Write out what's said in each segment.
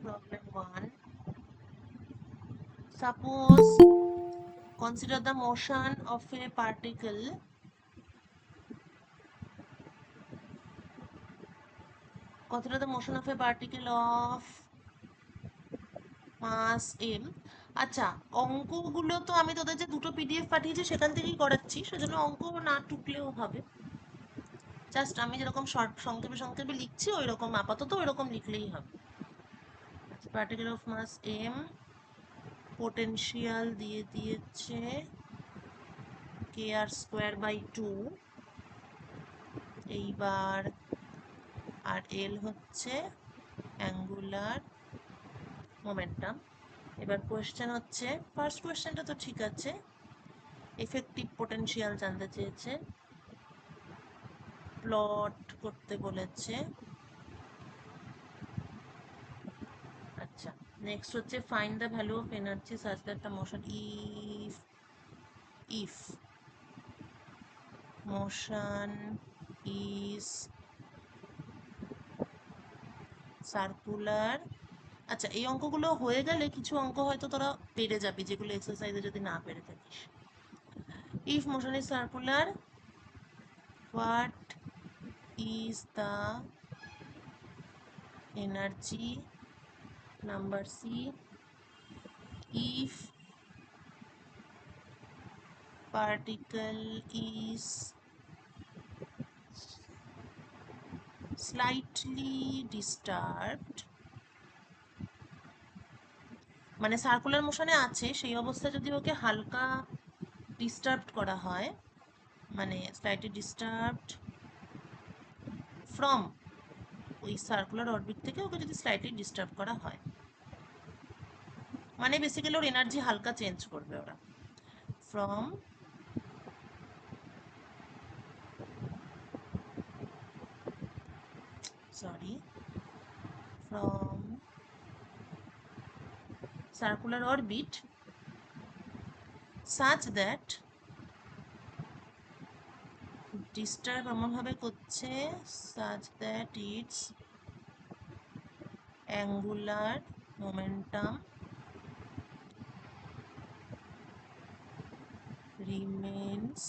Problem 1. Suppose consider the motion of a particle of mass m। আচ্ছা, অঙ্কগুলো তো আমি তোদের যে দুটো পিডিএফ পাঠিয়েছি সেখান থেকেই করাচ্ছি, সেজন্য অঙ্ক না টুকলেও হবে। জাস্ট আমি যেরকম শর্ট সংক্ষেপে সংক্ষেপে লিখছি ওই রকম আপাতত ওই রকম লিখলেই হবে। Particle of mass m, potential দিয়ে দিয়েছে kr²/2। এইবার আর এল হচ্ছে অ্যাঙ্গুলার মোমেন্টাম। এবার কোয়েশ্চেন হচ্ছে, ফার্স্ট কোয়েশ্চেনটা তো ঠিক আছে, এফেক্টিভ পোটেনশিয়াল জানতে চেয়েছে, প্লট করতে বলেছে। আচ্ছা, নেক্সট হচ্ছে find the value of energy such that the motion if motion is circular. আচ্ছা, এই অঙ্কগুলো হয়ে গেলে কিছু অঙ্ক হয়তো তোরা পেরে যাবি, যেগুলো এক্সারসাইজে যদি না পেরে থাকিস। If motion is circular, what is the energy? Number C, if particle is slightly disturbed, মানে সার্কুলার মোশনে আছে সেই অবস্থায় যদি ওকে হালকা ডিস্টার্বড করা হয়, মানে স্লাইটলি ডিস্টার্বড ফ্রম ওই সার্কুলার অরবিট থেকে ওকে যদি স্লাইটলি ডিস্টার্ব করা হয়, মানে বেসিক্যালি ওর এনার্জি হালকা চেঞ্জ করবে ওরা। From circular orbit such that disturb এমনভাবে করছে such that its angular momentum remains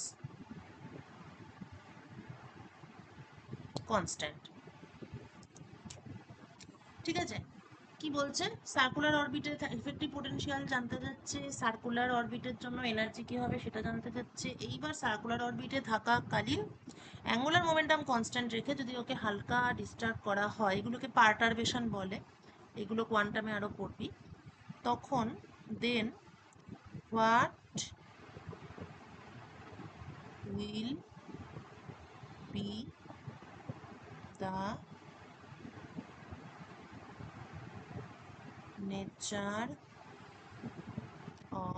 constant। ঠিক আছে, কি বলছে? সার্কুলার অরবিটের ইফেক্টিভ পোটেনশিয়াল জানতে যাচ্ছে, সার্কুলার অরবিটের জন্য এনার্জি কি হবে সেটা জানতে যাচ্ছে। এইবার সার্কুলার অরবিটে থাকাকালীন অ্যাঙ্গুলার মোমেন্টাম কনস্ট্যান্ট রেখে যদি ওকে হালকা ডিস্টার্ব করা হয়, এগুলোকে পারটারবেশন বলে, এগুলো কোয়ান্টামে আরও পড়বি, তখন then what will be the nature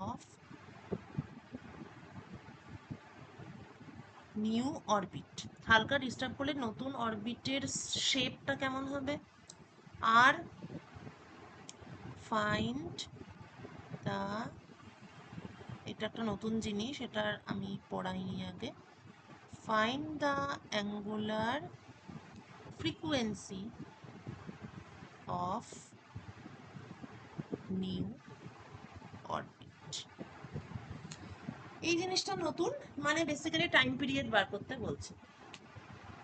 of new orbit? হালকা ডিস্টার্ব করলে নতুন অরবিটের শেপটা কেমন হবে? আর ফাইন্ড দ্য, এটা একটা নতুন জিনিস, এটা আমি পড়াইনি আগে, find the angular frequency of new orbit. এই জিনিসটা নতুন, মানে বেসিক্যালি টাইম পিরিয়ড বার করতে বলছে।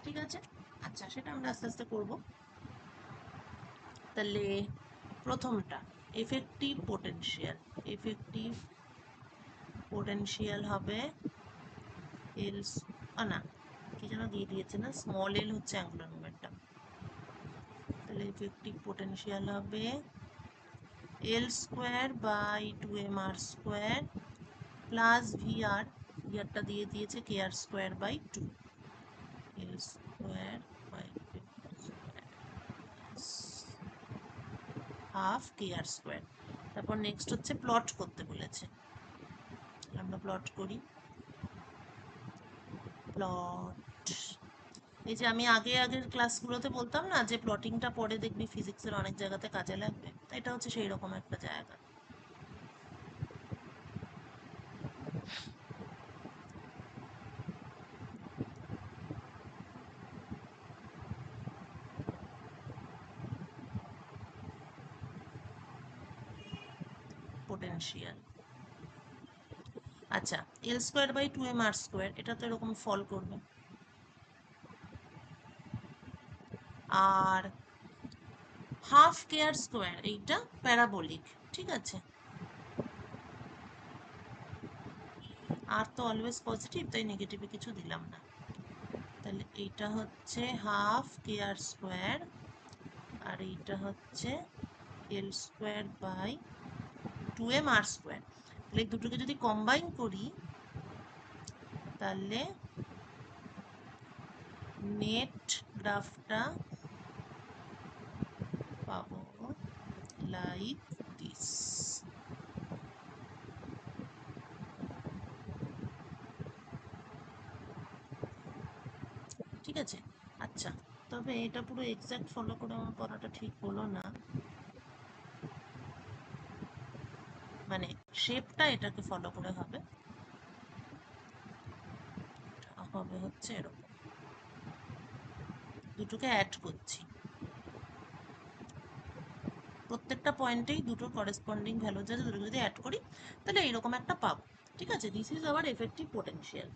ঠিক আছে, আচ্ছা সেটা আমরা আস্তে আস্তে করবো। তাহলে প্রথমটা এফেক্টিভ পোটেনশিয়াল হবে এল, না কি যেন দিয়ে দিয়েছে না, স্মল এল হচ্ছে অ্যাঙ্গুলার মোমেন্টাম, তাহলে এফেক্টিভ পোটেনশিয়াল হবে L²/2mr² প্লাস ভিআর, ভিআরটা দিয়ে দিয়েছে kr²/2, L²/2 হাফ kr²। তারপর নেক্সট হচ্ছে প্লট করতে বলেছে, আমরা প্লট করি। প্লট, এই যে আমি আগের ক্লাসগুলোতে বলতাম না যে প্লটিংটা পরে দেখবি ফিজিক্সের অনেক জায়গাতে কাজে লাগবে, এটা হচ্ছে সেই রকম একটা জায়গা। পোটেনশিয়াল। আচ্ছা, L square by 2m r square, এটা তো এরকম ফল করবে। আর হাফ কে আর স্কোয়ার, এইটা প্যারাবোলিক, ঠিক আছে। আর তো অলওয়েজ পজিটিভ, তাই নেগেটিভে কিছু দিলাম না। তাহলে এইটা হচ্ছে হাফ কে আর স্কোয়ার, আর এইটা হচ্ছে L square by 2m r square. তাহলে এই দুটোকে যদি কম্বাইন করি, তাহলে নেট গ্রাফটা পাবো লাইক দিস। ঠিক আছে। আচ্ছা, তবে এটা পুরো এক্সাক্ট ফলো করে আমার করাটা ঠিক হলো না, মানে শেপটা এটাকে ফলো করে হবে। হবে হচ্ছে এরকম, দুটোকে অ্যাড করছি, প্রত্যেকটা পয়েন্টেই দুটোর করেসপন্ডিং ভ্যালু যাতে দুটো যদি অ্যাড করি তাহলে এইরকম একটা পাবো। ঠিক আছে, this is our effective potential.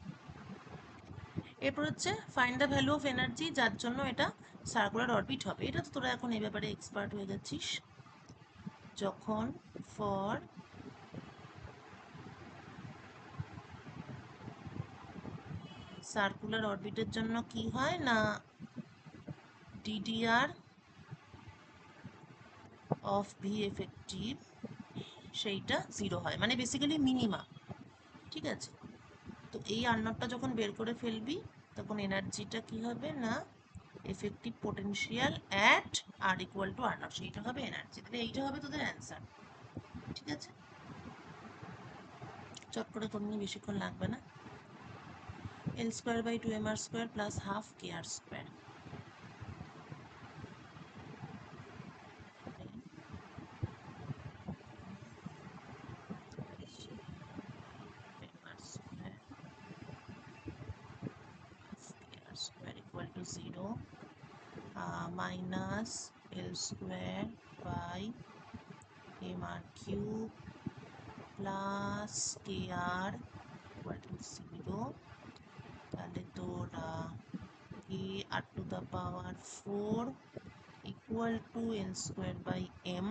এরপর হচ্ছে find the value of energy, যার জন্য এটা সার্কুলার অরবিট হবে। এটা তো তোরা এখন এই ব্যাপারে এক্সপার্ট হয়ে যাচ্ছিস। যখন ফর সার্কুলার অরবিটের জন্য কি হয় না, ডিডিআর অফ ভি এফেক্টিভ সেইটা 0 হয়, মানে বেসিক্যালি মিনিমা। ঠিক আছে, তো এই আননোটটা যখন বের করে ফেলবি তখন এনার্জিটা কি হবে না, effective potential at R equal to R naught, সেইটা হবে এনার্জি। তাহলে এইটা হবে তোদের অ্যান্সার। ঠিক আছে, চট করে করে নিয়ে বেশিক্ষণ লাগবে না। L square by 2m r square plus half K R square. equal to 0 minus L square by m r cube plus kr equal to 0, তাহলে তোর k r to the power 4 equal to L square by m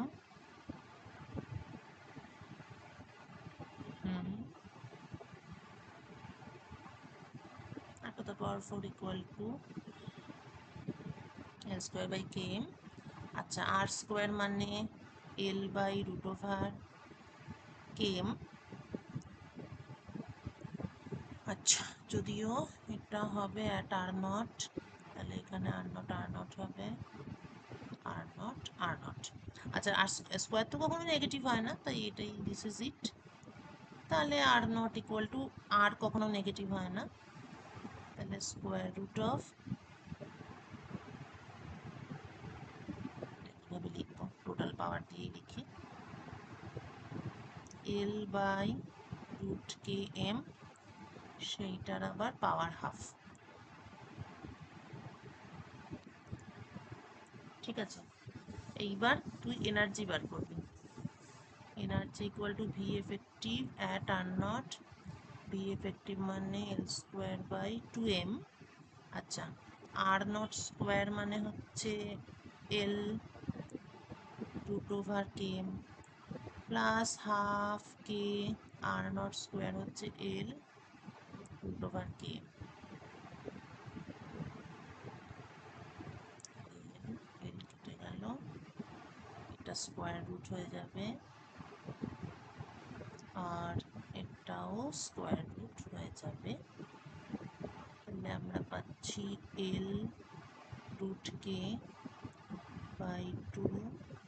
r to the power 4 equal to L square by km। আচ্ছা, r square মানে L by root over km। আচ্ছা, যদিও এটা হবে at R not, তাহলে এখানে আর naught হবে are not. আচ্ছা, আর স্কোয়ার তো কখনো নেগেটিভ হয় না, তাই এটাই দিস ইজ ইট। তাহলে আর নট ইকুয়াল টু আর কখনো নেগেটিভ হয় না, তাহলে স্কোয়ার রুট অফ, এভাবে লিখবো, টোটাল পাওয়ার দিয়েই লিখি, L by root K M, সেইটার আবার পাওয়ার হাফ। ঠিক আছে, এইবার তুই এনার্জি বার করবি। Energy equal to V effective at R not, V effective মানে এল স্কোয়ার বাই 2m। আচ্ছা, আর নট স্কোয়ার মানে হচ্ছে L root over K plus half K, R naught square হচ্ছে এল রুট ওভার কে, এল কেটে গেল, এটা square root হয়ে যাবে, আর এটাও স্কোয়ার রুট হয়ে যাবে। তাহলে আমরা পাচ্ছি L root K by 2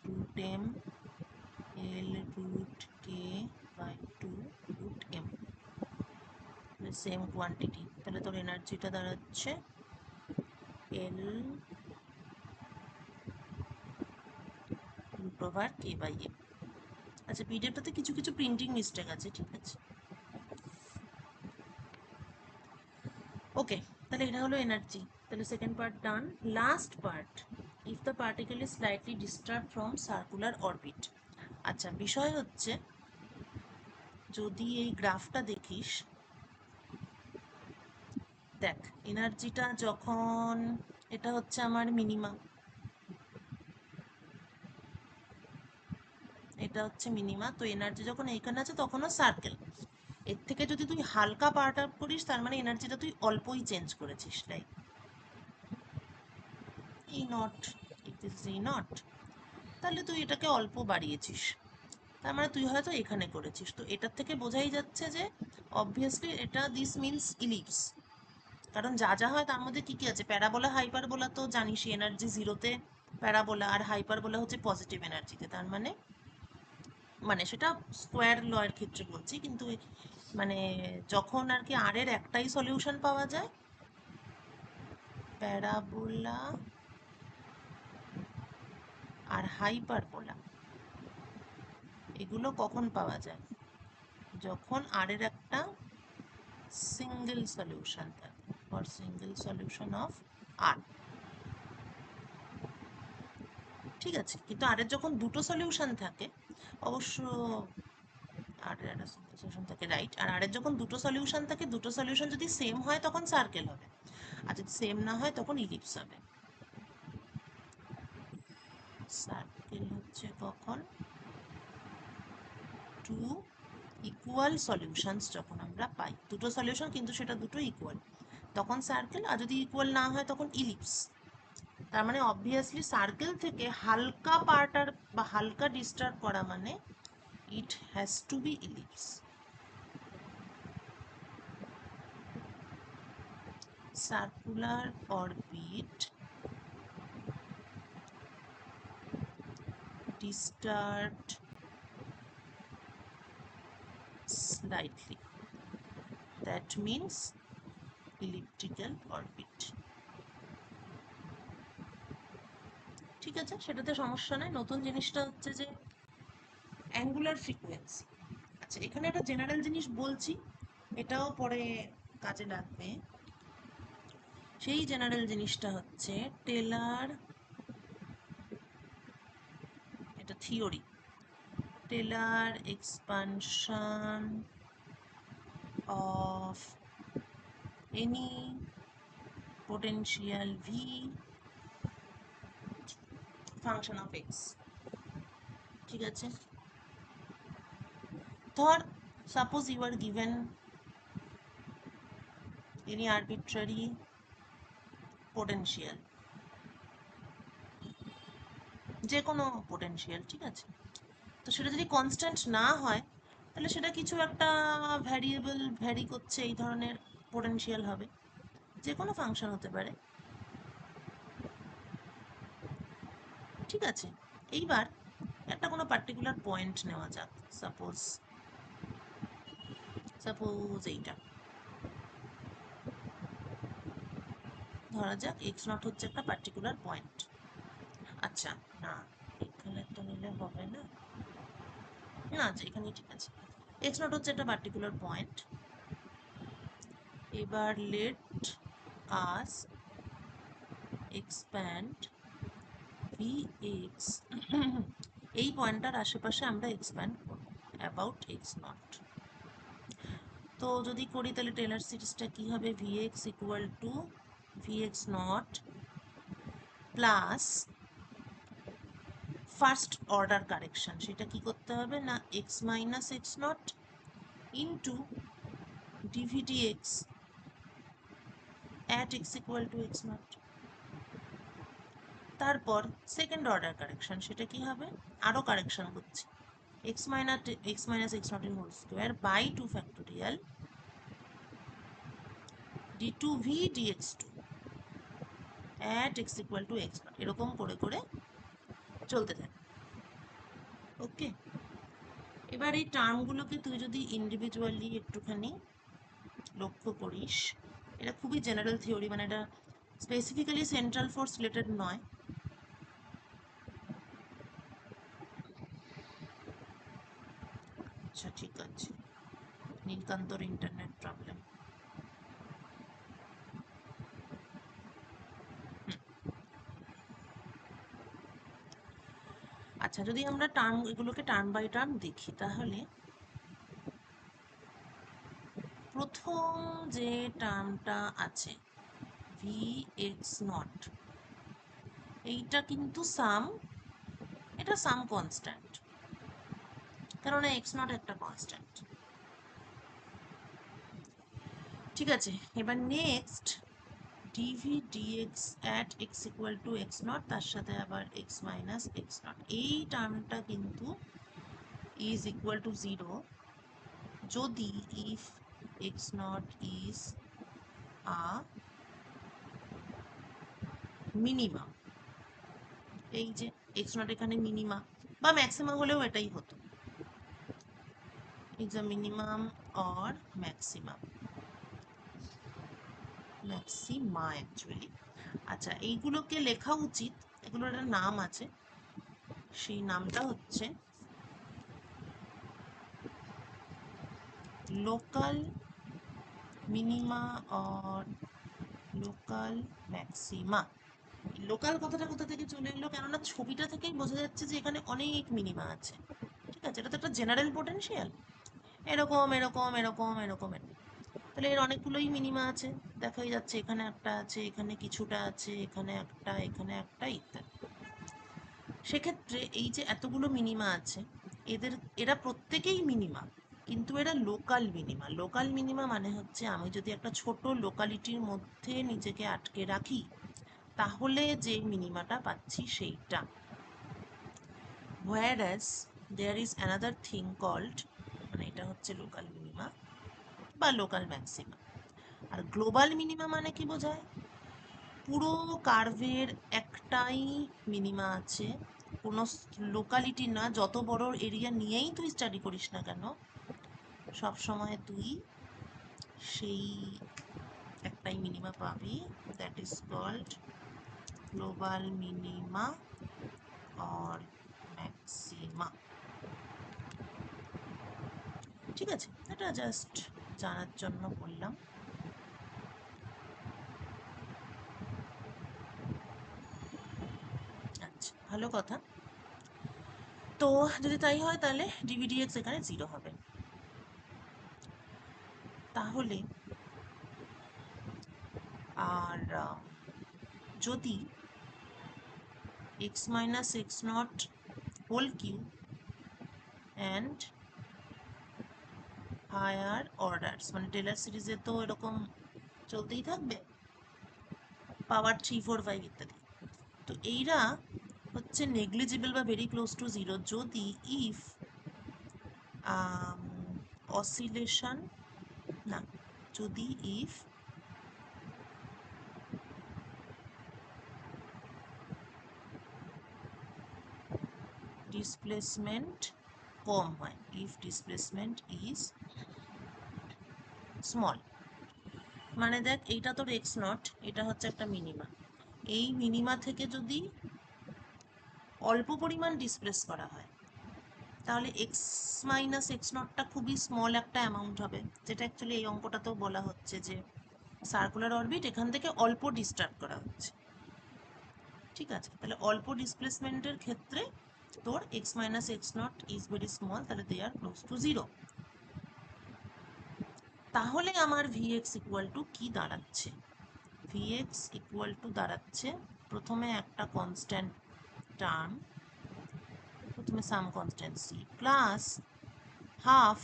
root M, L root K by 2 root M, same quantity. তাহলে তোর এনার্জিটা দাঁড়াচ্ছে L root over K by M. আচ্ছা, পিডিএফটাতে কিছু কিছু প্রিন্টিং মিস্টেক আছে, ঠিক আছে, ওকে। তাহলে এটা হলো এনার্জি। তাহলে second part done. Last part, if the particle is slightly disturb from circular orbit. আচ্ছা, বিষয় হচ্ছে যদি এই গ্রাফটা দেখিস, দেখ এনার্জিটা যখন, এটা হচ্ছে আমার মিনিমা, এটা হচ্ছে মিনিমা, তো এনার্জি যখন এইখানে আছে তখনও সার্কেল। এর থেকে যদি তুই হালকা পার্ট আপ করিস তার মানে এনার্জিটা তুই অল্পই চেঞ্জ করেছিস, like E not, it is E not, তাহলে তুই এটাকে অল্প বাড়িয়েছিস, তার মানে তুই হয়তো এখানে করেছিস। তো এটার থেকে বোঝাই যাচ্ছে যে অবভিয়াসলি এটা দিস মিনস ইলিপস। কারণ যা যা হয় তার মধ্যে কি কি আছে, প্যারাবোলা হাইপারবোলা তো জানিসই, এনার্জি জিরোতে প্যারাবোলা, আর হাইপারবোলা হচ্ছে পজিটিভ এনার্জিতে। তার মানে মানে সেটা স্কোয়ার ল এর ক্ষেত্রে বলছি, কিন্তু মানে যখন আর কি আর এর একটাই সলিউশন পাওয়া যায়, প্যারাবোলা আর হাইপারবোলা, এগুলো কখন পাওয়া যায়, যখন আর এর একটা সিঙ্গেল সলিউশন থাকে, ফর সিঙ্গেল সলিউশন অফ আর। ঠিক আছে, কিন্তু আর এর যখন দুটো সলিউশন থাকে, অবশ্য আর এর একটা সিঙ্গেল সলিউশন থাকে, রাইট, আর আর এর যখন দুটো সলিউশন থাকে, দুটো সলিউশন যদি সেম হয় তখন সার্কেল হবে, আর যদি সেম না হয় তখন ইলিপস হবে। সার্কেল হচ্ছে কখন, টু ইকুয়াল সলিউশনস যখন আমরা পাই, দুটো সলিউশন কিন্তু সেটা দুটো ইকুয়াল, তখন সার্কেল, আর যদি ইকুয়াল না হয় তখন ইলিপস। তার মানে অবভিয়াসলি সার্কেল থেকে হালকা পার্ট আর বা হালকা ডিস্টার্ব করা মানে it has to be ellipse. Circular orbit disturbed slightly, that means elliptical orbit। ঠিক আছে, সেটাতে সমস্যা নাই। নতুন জিনিসটা হচ্ছে যে অ্যাঙ্গুলার ফ্রিকোয়েন্সি। আচ্ছা, এখানে একটা জেনারেল জিনিস বলছি, এটাও পরে কাজে লাগবে। সেই জেনারেল জিনিসটা হচ্ছে টেলার, এটা theory, Taylor expansion of any potential v function of x। ঠিক আছে, ধর suppose you are given any arbitrary potential, যে কোনো পোটেনশিয়াল, ঠিক আছে, তো সেটা যদি কনস্ট্যান্ট না হয় তাহলে সেটা কিছু একটা ভ্যারিয়েবল ভ্যারি করছে, এই ধরনের পোটেনশিয়াল হবে, যে কোনো ফাংশন হতে পারে। ঠিক আছে, এইবার একটা কোনো পার্টিকুলার পয়েন্ট নেওয়া যাক, সাপোজ সাপোজ এইটা ধরা যাক, এক্স নট হচ্ছে একটা পার্টিকুলার পয়েন্ট। আচ্ছা, না এখানে তো নিলে হবে না, না আচ্ছা এখানেই ঠিক আছে, এক্স নট হচ্ছে একটা পার্টিকুলার পয়েন্ট। এবার let us expand V x, এই পয়েন্টটার আশেপাশে আমরা এক্সপ্যান্ড করব অ্যাবাউট এক্স নট। তো যদি করি তাহলে টেলার সিরিজটা কি হবে, V X equal to V X naught plus first order correction, সেটা কি করতে হবে না, X minus X naught into D V D X at X equal to X naught. তারপর সেকেন্ড অর্ডার কারেকশন, সেটা কি হবে, আরও কারেকশন করছি, এক্স মাইনাস এক্স নট এর whole square by two factorial D two V D X two at X equal to X naught, এরকম করে করে চলতে থাকে। ওকে, এবার এই টার্মগুলোকে তুই যদি ইন্ডিভিজুয়ালি একটুখানি লক্ষ্য করিস, এটা খুবই জেনারেল থিওরি, মানে এটা স্পেসিফিক্যালি সেন্ট্রাল ফোর্স রিলেটেড নয়। আচ্ছা ঠিক আছে, নীলকান্তর ইন্টারনেট প্রবলেম। আচ্ছা, যদি আমরা টার্ম এগুলোকে টার্ম বাই টার্ম দেখি, তাহলে প্রথম যে টার্মটা আছে ভি এক্স নট, এইটা কিন্তু সাম, এটা সাম কনস্ট্যান্ট, কেননা এক্স নট একটা কনস্ট্যান্ট। ঠিক আছে, এবার next D V D X at X equal to X naught, তার সাথে আবার এক্স মাইনাস এক্স নট, এই টার্মটা কিন্তু ইজ ইকুয়াল টু জিরো যদি if x not is a minimum. এই যে এক্স নট এখানে মিনিমা বা ম্যাক্সিমাম হলেও এটাই হতো, is a minimum or maximum, maxima actually. আচ্ছা, এইগুলোকে লেখা উচিত, এগুলোর একটা নাম আছে, সেই নামটা হচ্ছে local minima or local maxima. Local কথাটা কোথা থেকে চলে এলো, কেননা ছবিটা থেকেই বোঝা যাচ্ছে যে এখানে অনেক মিনিমা আছে। ঠিক আছে, এটা তো একটা জেনারেল পোটেনশিয়াল, এরকম এরকম এরকম এরকম এরকম, তাহলে এর অনেকগুলোই মিনিমা আছে, দেখাই যাচ্ছে এখানে একটা আছে, এখানে কিছুটা আছে, এখানে একটা, এখানে একটা, ইত্যাদি। সেক্ষেত্রে এই যে এতগুলো মিনিমা আছে, এরা প্রত্যেকেই মিনিমা, কিন্তু এরা লোকাল মিনিমা। লোকাল মিনিমা মানে হচ্ছে আমি যদি একটা ছোট লোকালিটির মধ্যে নিজেকে আটকে রাখি তাহলে যে মিনিমাটা পাচ্ছি সেইটা। whereas there is another thing called, মানে এটা হচ্ছে লোকাল মিনিমা বা লোকাল ম্যাক্সিমা। আর গ্লোবাল মিনিমা মানে কি বোঝায়, পুরো কার্ভের একটাই মিনিমা আছে, কোনো লোকালিটি না, যত বড় এরিয়া নিয়েই তুই স্টাডি করিস না কেন সব সময় তুই সেই একটাই মিনিমা পাবি, that is called global minima or maxima. ঠিক আছে, এটা জাস্ট জানার জন্য বললাম। আচ্ছা, ভালো কথা। তো যদি তাই হয় তাহলে ডিভিডিএক্স এখানে জিরো হবে। তাহলে আর যদি x minus x naught whole cube and higher orders, মানে টেলর সিরিজে তো এরকম চলতেই থাকবে, পাওয়ার 3, 4, 5 ইত্যাদি, তো এইরা হচ্ছে নেগলিজিবল বা ভেরি ক্লোজ টু জিরো যদি ইফ অসিলেশন, না, যদি ইফ ডিসপ্লেসমেন্ট কম হয়, ইফ ডিসপ্লেসমেন্ট ইজ স্মল। মানে দেখ, এইটা তোর এক্স নট, এটা হচ্ছে একটা মিনিমা, এই মিনিমা থেকে যদি অল্প পরিমাণ ডিসপ্লেস করা হয় তাহলে এক্স মাইনাস এক্স নটটা খুবই স্মল একটা অ্যামাউন্ট হবে, যেটা অ্যাকচুয়ালি এই অঙ্কটাতেও বলা হচ্ছে যে সার্কুলার অরবিট এখান থেকে অল্প ডিস্টার্ব করা হচ্ছে। ঠিক আছে, তাহলে অল্প ডিসপ্লেসমেন্টের ক্ষেত্রে তোর x minus X not is very small, তাহলে দে আর ক্লোজ টু জিরো। তাহলে আমার ভিএক্স ইকুয়াল টু কি দাঁড়াচ্ছে, ভিএক্স ইকুয়াল টু দাঁড়াচ্ছে প্রথমে একটা কনস্ট্যান্ট টার্ম, প্রথমে some constant C plus half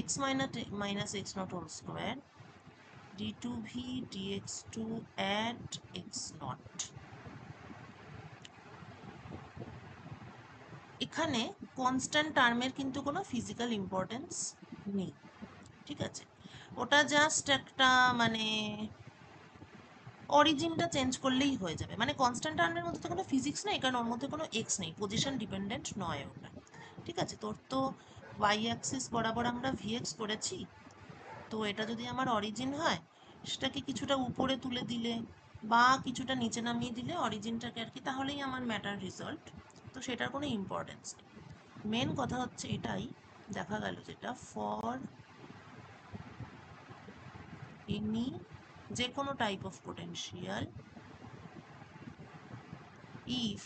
x minus x naught whole square d2v dx2 at x naught। এখানে কনস্ট্যান্ট টার্মের কিন্তু কোনো ফিজিক্যাল ইম্পর্টেন্স নেই। ঠিক আছে, ওটা জাস্ট একটা মানে অরিজিনটা চেঞ্জ করলেই হয়ে যাবে, মানে কনস্ট্যান্ট টার্মের মধ্যে তো কোনো ফিজিক্স নেই, কারণ ওর মধ্যে কোনো এক্স নেই, পজিশন ডিপেন্ডেন্ট নয় ওটা। ঠিক আছে, তোর তো ওয়াই অ্যাক্সিস বরাবর আমরা ভিএক্স করেছি, তো এটা যদি আমার অরিজিন হয় সেটাকে কিছুটা উপরে তুলে দিলে বা কিছুটা নিচে নামিয়ে দিলে অরিজিনটাকে আর কি, তাহলেই আমার ম্যাটার রিজলভ, তো সেটার কোনো ইম্পর্টেন্স নেই। মেন কথা হচ্ছে এটাই দেখা গেল, যেটা ফর এনি, যে কোনো type of potential if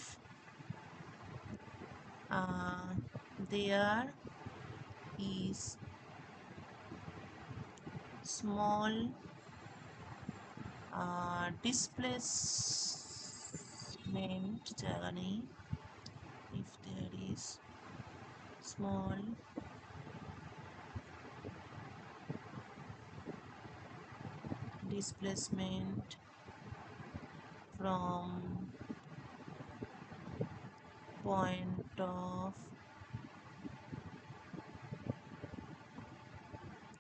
there is small displacement জায়গা নেই, if there is small displacement from point of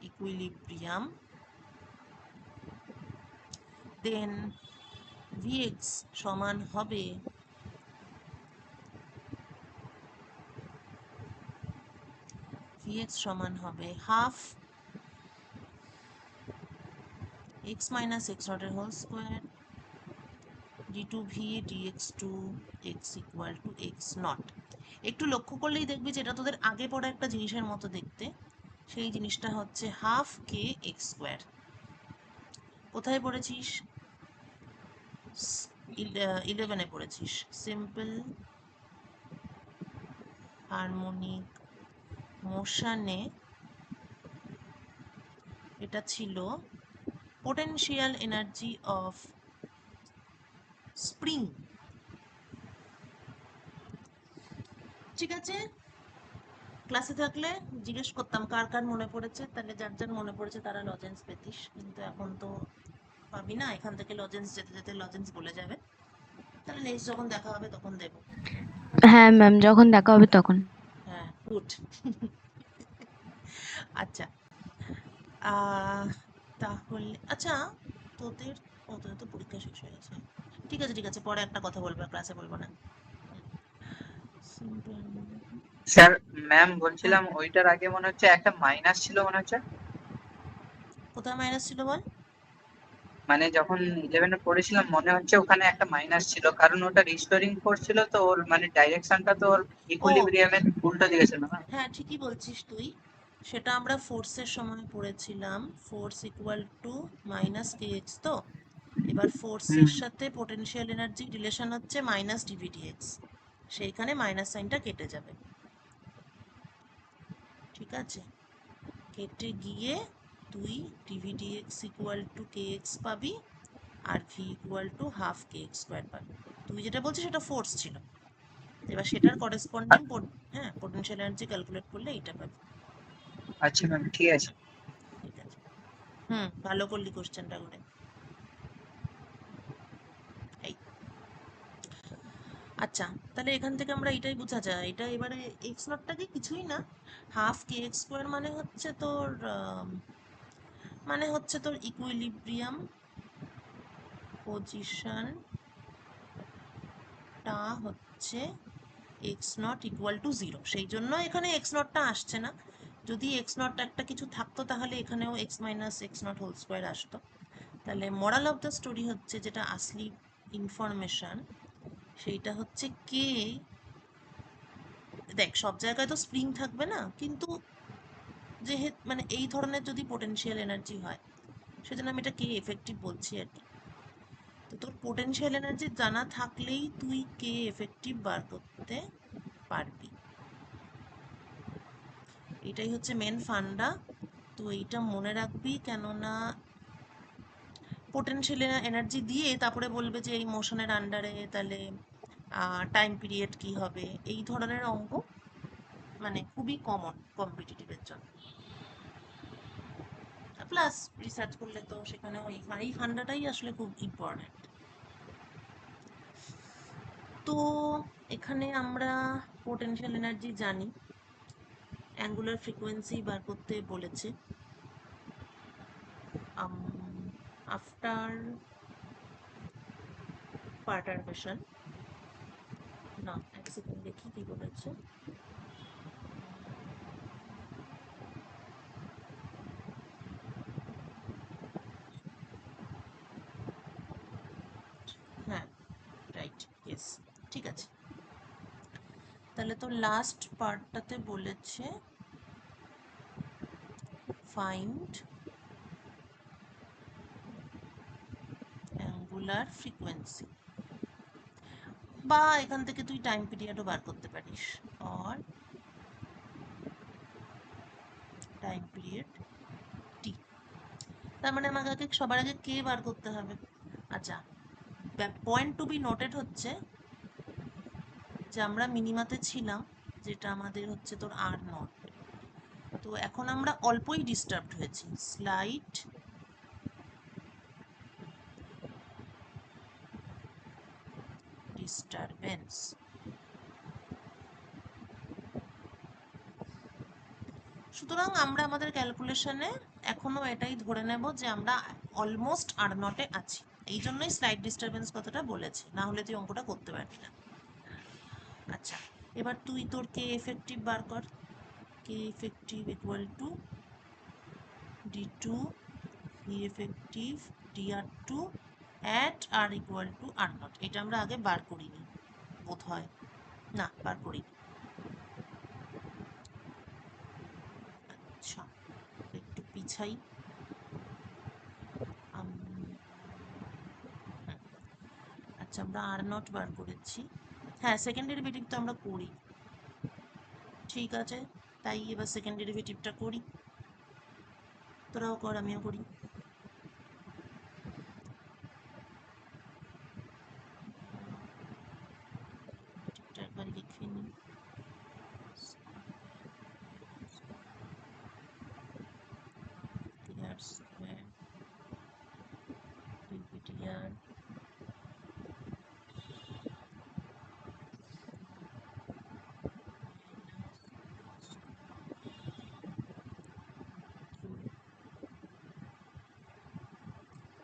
equilibrium, then Vx সমান হবে half x minus x naught এর whole square d2v dx2 x equal to x naught। একটু লক্ষ্য করলেই দেখবি যেটা তোদের আগে পড়া একটা জিনিসের মতো দেখতে, সেই জিনিসটা হচ্ছে হাফ কে এক্স স্কোয়ার। কোথায় পড়েছিস? 11-এ পড়েছিস। সিম্পল হারমোনিক মোশনে এটা ছিল পোটেনশিয়াল এনার্জি অফ স্প্রিং। ঠিক আছে, ক্লাসে থাকলে জিজ্ঞেস করতাম কার কার মনে পড়েছে, তাহলে যার যার মনে পড়েছে তারা লজেন্স পেতিস, কিন্তু এখন তো পাবি না, এখান থেকে লজেন্স যেতে যেতে লজেন্স বলে যাবে। তাহলে নেক্সট যখন দেখা হবে তখন দেবো। হ্যাঁ ম্যাম, যখন দেখা হবে তখন। হ্যাঁ, গুড। আচ্ছা, তাহলে আচ্ছা তোদের তোদের তো পরীক্ষা শেষ হয়ে গেছে। ঠিক আছে ঠিক আছে, পরে একটা কথা বলবো, ক্লাসে বলবো না। স্যার, ম্যাম হ্যাঁ, বলছিলাম ওইটার আগে মনে হচ্ছে একটা মাইনাস ছিল মনে হচ্ছে। কোথায় মাইনাস ছিল বল? মানে যখন 11-এ পড়েছিলাম মনে হচ্ছে ওখানে একটা মাইনাস ছিল, কারণ ওটা রিস্টোরিং ফোর্স ছিল, তো ওর মানে ডাইরেকশনটা তো ওর ও ইকুইলিব্রিয়ামের উল্টো দিকে ছিল না। হ্যাঁ, ঠিকই বলছিস তুই। সেটা আমরা ফোর্সের সময় পড়েছিলাম, force equal to minus K x. তো এবার হুম। ফোর্সের সাথে পোটেনশিয়াল এনার্জি রিলেশন হচ্ছে মাইনাস ডিভিডিএক্স, সেইখানে মাইনাস সাইনটা কেটে যাবে। ঠিক আছে, কেটে গিয়ে তুই D V D X equal to K X পাবি, আর V equal to half K X square পাবি। তুই যেটা বলছিস সেটা ফোর্স ছিল, এবার সেটার করেসপন্ডিং হ্যাঁ পোটেনশিয়াল এনার্জি ক্যালকুলেট করলে এইটা পাবি। আচ্ছা ম্যাম, ঠিক আছে। ঠিক আছে, হুম, ভালো করলি কোশ্চেনটা করে। এই আচ্ছা, তাহলে এখান থেকে আমরা এটাই বোঝা যায়, এটা এবারে এক্স নটটা কি কিছুই না, হাফ কে এক্স স্কোয়ার মানে হচ্ছে তোর ইকুইলিব্রিয়াম পজিশনটা হচ্ছে x not equal to zero, সেই জন্য এখানে এক্স নটটা আসছে না। যদি এক্স নট একটা কিছু থাকতো তাহলে এখানেও X minus X naught whole square আসতো। তাহলে মোরাল অফ দ্য স্টোরি হচ্ছে, যেটা আসলি ইনফরমেশন সেইটা হচ্ছে কে, দেখ সব জায়গায় তো স্প্রিং থাকবে না, কিন্তু যেহেতু মানে এই ধরনের যদি পোটেনশিয়াল এনার্জি হয়, সেজন্য আমি এটা কে এফেক্টিভ বলছি আর কি। তো তোর পোটেনশিয়াল এনার্জি জানা থাকলেই তুই কে এফেক্টিভ বার করতে পারবি, এটাই হচ্ছে মেন ফান্ডা। তো এইটা মনে রাখবি, কেননা পোটেনশিয়াল এনার্জি দিয়ে তারপরে বলবে যে এই মোশনের আন্ডারে তাহলে টাইম পিরিয়ড কি হবে, এই ধরনের অঙ্ক মানে খুবই কমন কম্পিটিটিভের জন্য। প্লাস রিসার্চ করলে তো সেখানেও এই ফান্ডাটাই আসলে খুব ইম্পর্ট্যান্ট। তো এখানে আমরা পোটেনশিয়াল এনার্জি জানি, অ্যাঙ্গুলার ফ্রিকোয়েন্সি বার করতে বলেছে। আফটার পারটারবেশন, না এক সেকেন্ড দেখি কি বলেছে। হ্যাঁ, রাইট, ইয়েস, ঠিক আছে। তাহলে তো লাস্ট পার্টটাতে বলেছে ফাইন্ড অ্যাঙ্গুলার ফ্রিকোয়েন্সি, বা এখান থেকে তুই টাইম পিরিয়ডও বার করতে পারিস, অর টাইম পিরিয়ড টি। তার মানে আমাকে সবার আগে কে বার করতে হবে। আচ্ছা, পয়েন্ট টু বি নোটেড হচ্ছে যে আমরা মিনিমাতে ছিলাম, যেটা আমাদের হচ্ছে তোর আর নট। তো এখন আমরা অল্পই ডিস্টার্বড হয়েছি, স্লাইট ডিস্টারবেন্স। সুতরাং আমরা আমাদের ক্যালকুলেশনে এখনো এটাই ধরে নেব যে আমরা অলমোস্ট আর নটে আছি। এই জন্যই স্লাইট ডিস্টারবেন্স কথাটা বলেছি, না হলে তুই অঙ্কটা করতে পারবি না। আচ্ছা, এবার তুই তোর কে এফেক্টিভ বার কর। K effective equal to D two V effective D R two at R equal to R naught. এটা আমরা আগে বার করিনি বোধ হয়, না বার করিনি। আচ্ছা, একটু পিছাই। আচ্ছা, আমরা আর নট বার করেছি। হ্যাঁ, সেকেন্ড ডেরিভেটিভ তো আমরা করি, ঠিক আছে। তাই এবার সেকেন্ড ডেরিভেটিভটা করি, তোরাও কর আমিও করি। ডেরিভেটিভটা একবার লিখে নিই। D R square D V D R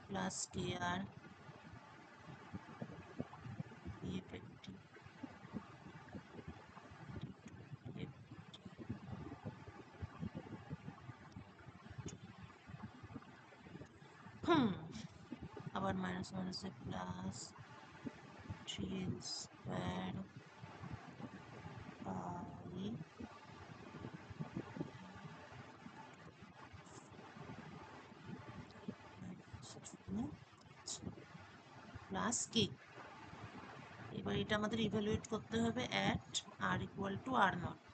plus K R effective আবার মাইনাস মাইনাসে plus three L square by plus K. এবার এটা আমাদের ইভ্যালুয়েট করতে হবে at R equal to R naught.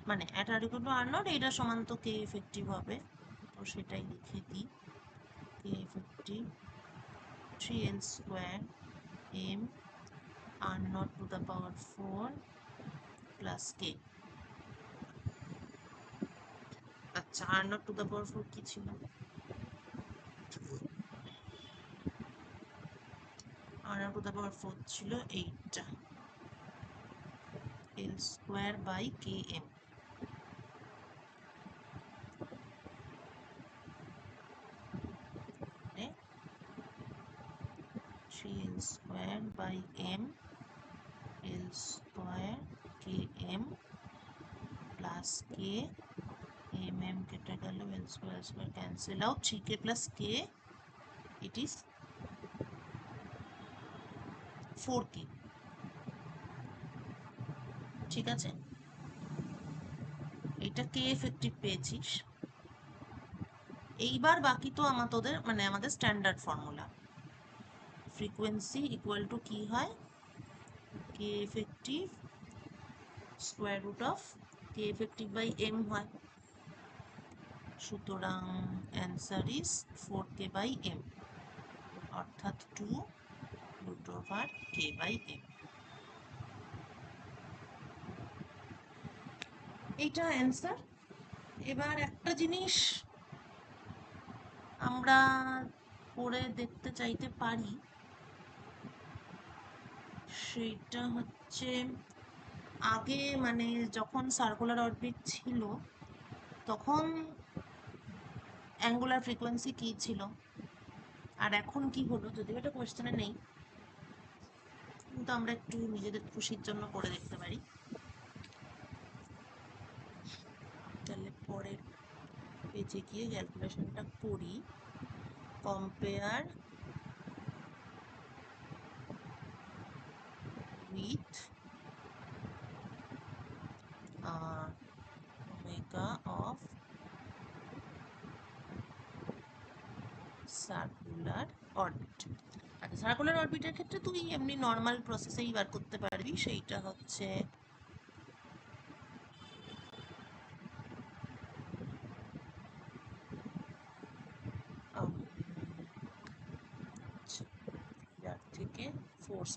মানে at R equal to R naught, এইটা সমান তো কে এফেক্টিভ হবে, তো সেটাই লিখে দিই। K effective three L square M R naught to the power 4 plus K. আচ্ছা, R naught to the power 4 কি ছিল? R naught to the power 4 ছিল এইটা, L square by K M. Three L square by M, L square K M plus K M M কেটে গেল, L square cancel out, 3k plus K it is 4k। ঠিক আছে, এটা কে effective পেয়েছিস। এইবার বাকি তো আমাদের standard formula, frequency equal to কি হয়, K effective square root of K effective by M হয়। সুতরাং answer is 4k by M, অর্থাৎ 2 root over K by M. এইটা অ্যান্সার। এবার একটা জিনিস আমরা করে দেখতে চাইতে পারি, সেটা হচ্ছে আগে মানে যখন সার্কুলার অরবিট ছিল তখন অ্যাঙ্গুলার ফ্রিকোয়েন্সি কী ছিল আর এখন কি হলো, যদিও এটা কোয়েশ্চেনে নেই, কিন্তু আমরা একটু নিজেদের খুশির জন্য করে দেখতে পারি। তাহলে পরের পেজে গিয়ে ক্যালকুলেশনটা করি। Compare with omega of circular orbit. আচ্ছা, সার্কুলার অরবিটের ক্ষেত্রে তুই এমনি নর্মাল প্রসেসেই বার করতে পারবি, সেইটা হচ্ছে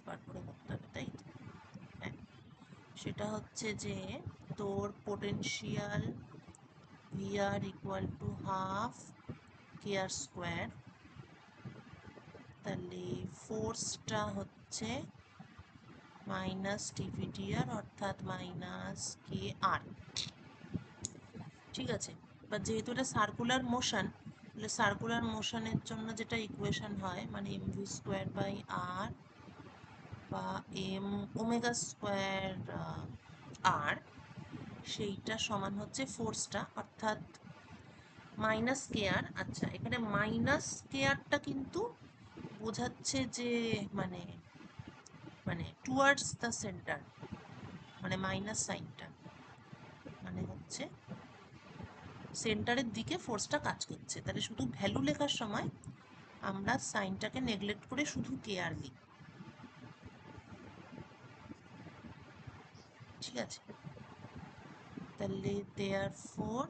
বার করে করতে হবে, তাই তো? হ্যাঁ, সেটা হচ্ছে যে তোর potential VR equal to half care square, তাহলে ফোর্সটা হচ্ছে মাইনাস টিভিডিআর অর্থাৎ মাইনাস কে আর। ঠিক আছে, বা যেহেতু এটা সার্কুলার মোশন, তাহলে সার্কুলার মোশনের জন্য যেটা ইকুয়েশন হয় মানে এম ভি স্কোয়ার বাই আর বা এম ওমেগা স্কোয়ার আর, সেইটা সমান হচ্ছে ফোর্সটা অর্থাৎ মাইনাস কে আর। আচ্ছা, এখানে মাইনাস কে আরটা কিন্তু বোঝাচ্ছে যে মানে মানে টুয়ার্ডস দ্য সেন্টার, মানে মাইনাস সাইনটা মানে হচ্ছে সেন্টারের দিকে ফোর্সটা কাজ করছে। তাহলে শুধু ভ্যালু লেখার সময় আমরা সাইনটাকে নেগলেক্ট করে শুধু কে আর লিখি। ঠিক আছে, তাহলে দেয়ার ফোর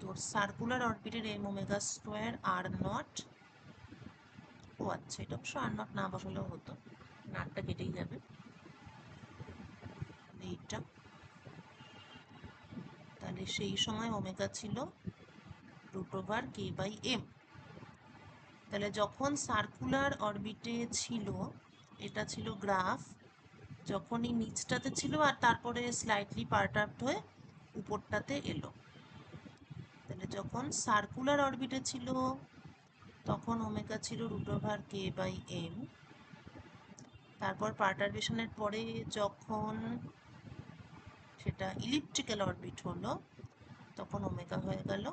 তোর সার্কুলার অরবিটের M omega square R naught, ও আচ্ছা এটা অবশ্য আর নট না বসালেও হতো, নাটটা কেটেই যাবে, এইটা। তাহলে সেই সময় ওমেগা ছিল root over K by M. তাহলে যখন সার্কুলার অরবিটে ছিল, এটা ছিল গ্রাফ, যখন এই নিচটাতে ছিল আর তারপরে স্লাইটলি পার্ট আপ হয়ে উপরটাতে এলো। তাহলে যখন সার্কুলার অরবিটে ছিল তখন ওমেগা ছিল root over K by M. তারপর পার্টারবেশনের পরে যখন সেটা ইলিপ্টিক্যাল অরবিট হলো তখন ওমেগা হয়ে গেল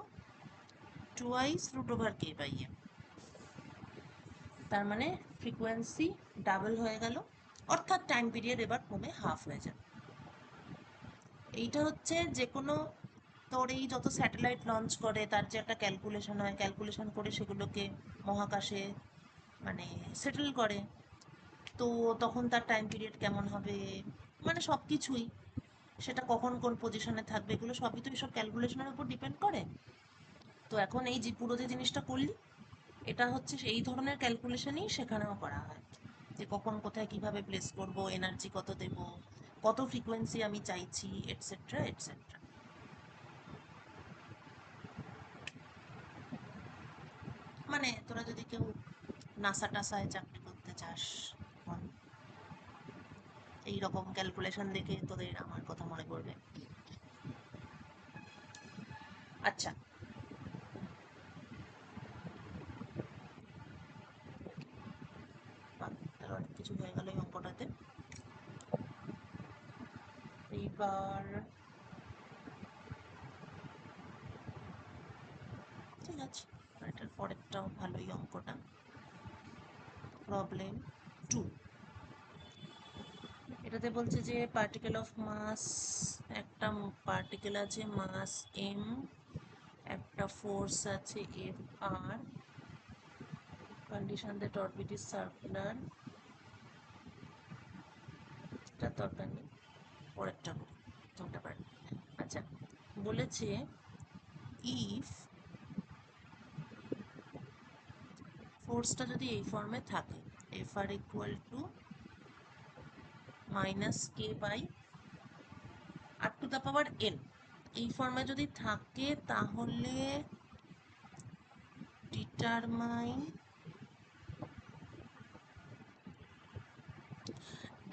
twice root over K by M. তার মানে ফ্রিকোয়েন্সি ডাবল হয়ে গেল, অর্থাৎ টাইম পিরিয়ড এবার কমে হাফ হয়ে যাবে। এইটা হচ্ছে যে কোনো তোর এই যত স্যাটেলাইট লঞ্চ করে তার যে একটা ক্যালকুলেশন হয়, ক্যালকুলেশন করে সেগুলোকে মহাকাশে মানে সেটেল করে, তো তখন তার টাইম পিরিয়ড কেমন হবে মানে সব কিছুই, সেটা কখন কোন পজিশনে থাকবে, এগুলো সবই তো এইসব ক্যালকুলেশনের উপর ডিপেন্ড করে। তো এখন এই যে পুরো যে জিনিসটা করলি, এটা হচ্ছে এই ধরনের ক্যালকুলেশনই সেখানেও করা হয়, যে কখন কোথায় কিভাবে প্লেস করব, এনার্জি কত দেব, কত ফ্রিকোয়েন্সি আমি চাইছি, এটসেট্রা এটসেট্রা। মানে তোরা যদি কেউ নাসা টাসায় চাকরি করতে চাস, তখন এইরকম ক্যালকুলেশন দেখে তোদের আমার কথা মনে পড়বে। আচ্ছা, তাহলে অনেক কিছু হয়ে গেল এই অঙ্কটাতে। এইবার ঠিক আছে, এটার পরেরটাও ভালোই অঙ্কটা। প্রবলেম 2, এটাতে বলছে যে পার্টিকেল অফ মাস, একটা পার্টিকেল আছে মাস এম, একটা ফোর্স আছে F R, condition that orbit is circular, এটা দরকার নেই, পরেরটা করি, তোমরা পারবে। আচ্ছা, বলেছে ইফ ফোর্সটা যদি এই ফর্মে থাকে, F R equal to minus K by R to the power N, এই ফর্মে যদি থাকে তাহলে determine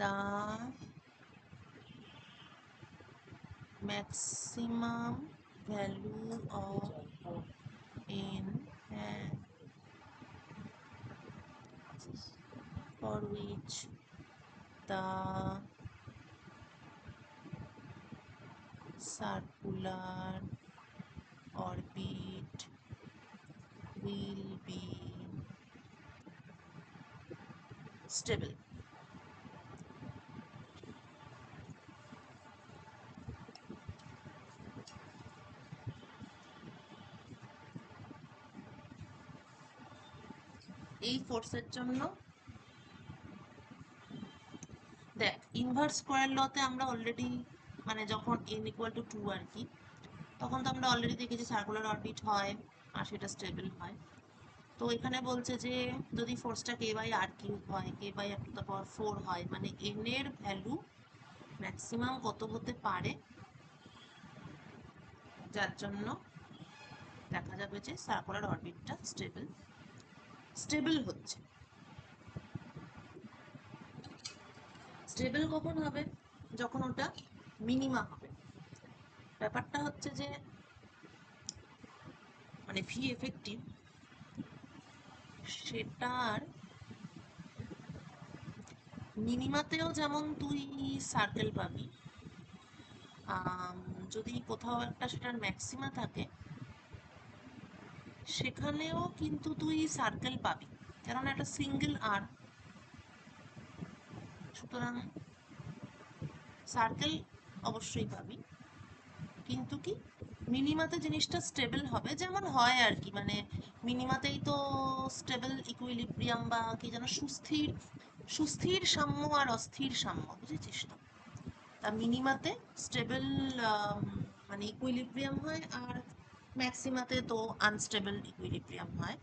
the maximum value of N for which the circular orbit will be stable. এই ফোর্সের জন্য দেখ, ইনভার্স স্কোয়ার লতে আমরা অলরেডি মানে যখন n ইকুয়াল টু 2 আর কি, তখন তো আমরা অলরেডি দেখেছি সার্কুলার অরবিট হয় আর সেটা স্টেবল হয়। তো এখানে বলছে যে যদি ফোর্সটা কে বাই আর কিউব হয়, K by R to the power 4 হয়, মানে এন এর ভ্যালু ম্যাক্সিমাম কত হতে পারে, যার জন্য দেখা যাবে যে সার্কুলার অরবিটটা স্টেবল হচ্ছে। স্টেবল কখন হবে? যখন ওটা মিনিমা হবে। ব্যাপারটা হচ্ছে যে মানে ভি এফেক্টিভ সেটার মিনিমাতেও যেমন তুই সার্কেল পাবি, যদি কোথাও একটা সেটার ম্যাক্সিমা থাকে সেখানেও কিন্তু তুই সার্কেল পাবি, কারণ একটা সিঙ্গেল আর, সুতরাং সার্কেল অবশ্যই পাবি। কিন্তু কি মিনিমাতে জিনিসটা স্টেবল হবে, যেমন হয় আর কি, মানে মিনিমাতেই তো স্টেবল ইকুইলিব্রিয়াম বা কি যেন সুস্থির সুস্থির সাম্য আর অস্থির সাম্য, বুঝেছিস তো? তা মিনিমাতে স্টেবল মানে ইকুইলিব্রিয়াম হয়, আর ম্যাক্সিমাতে তো আনস্টেবল ইকুইলিব্রিয়াম হয়।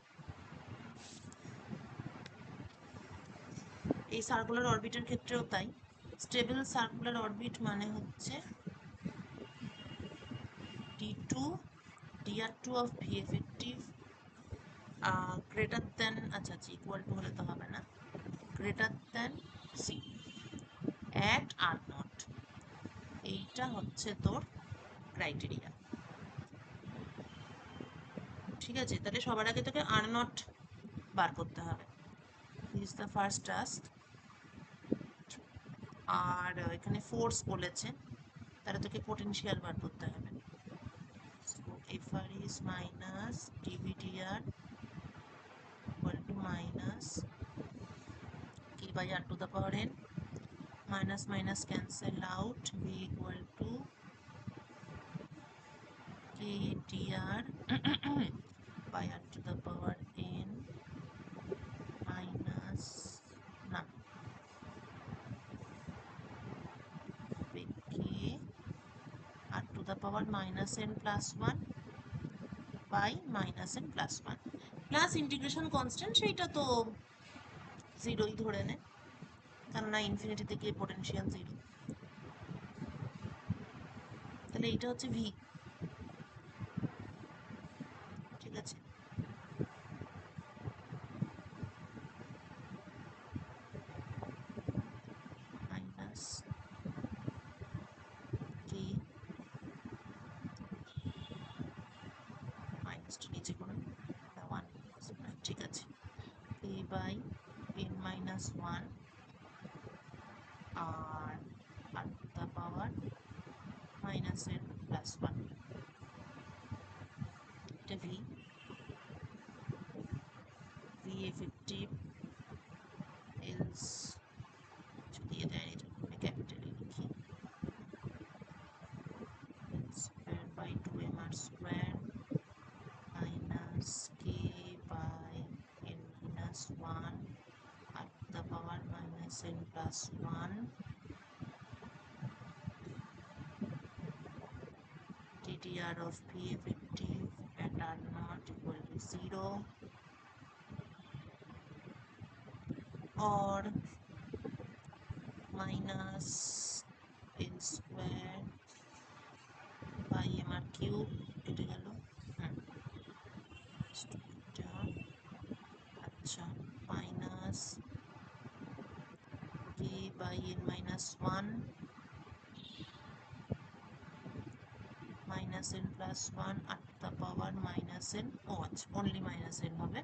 এই সার্কুলার অরবিটের ক্ষেত্রেও তাই। স্টেবল সার্কুলার অরবিট মানে হচ্ছে d2 dr2 of v effective greater than, আচ্ছা আচ্ছা ইকুয়াল টু হলে তো হবে না, greater than C at R naught. এইটা হচ্ছে তোর ক্রাইটেরিয়া। ঠিক আছে, তাহলে সবার আগে তোকে আর নট বার করতে হবে, ইজ দ্য ফার্স্ট টাস্ক। আর এখানে ফোর্স বলেছে, তাহলে তোকে পোটেনশিয়াল বার করতে হবে। So F R is minus D V D R equal to minus k by r to the power n, minus minus cancel out, v equal to k dr by r to the power n minus না k r to the power minus n plus 1 by minus n plus 1 plus integration constant, সেইটা তো জিরোই ধরে নে, কেননা ইনফিনিটিতে গিয়ে potential zero. তাহলে এইটা হচ্ছে ভি। ঠিক আছে, মাইনাস কে, মাইনাসটা নিচে করে 1, ঠিক আছে, a by n minus 1 R r to the power minus n plus 1, এটা v effective else যদি এটা এরকম ক্যাপিটালে লিখি square by 2mr square minus k by n minus 1 r to the power minus n plus 1 ddr of v effective at r not equal to 0 or minus n square by mr cube, কেটে গেল, আচ্ছা minus k by n minus 1 minus n plus 1 up to the power minus n, ও আচ্ছা only minus n হবে,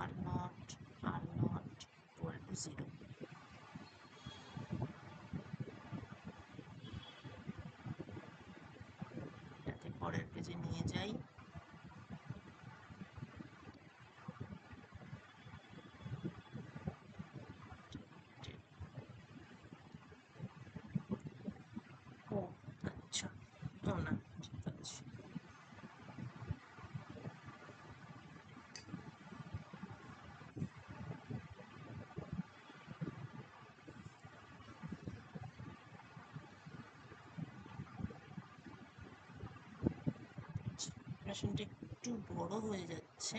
r not equal to 0। এটাকে পরের পেজে নিয়ে যাই। ও আচ্ছা, ও না, ঠিক আছে, ঠিক একটু বড় হয়ে যাচ্ছে।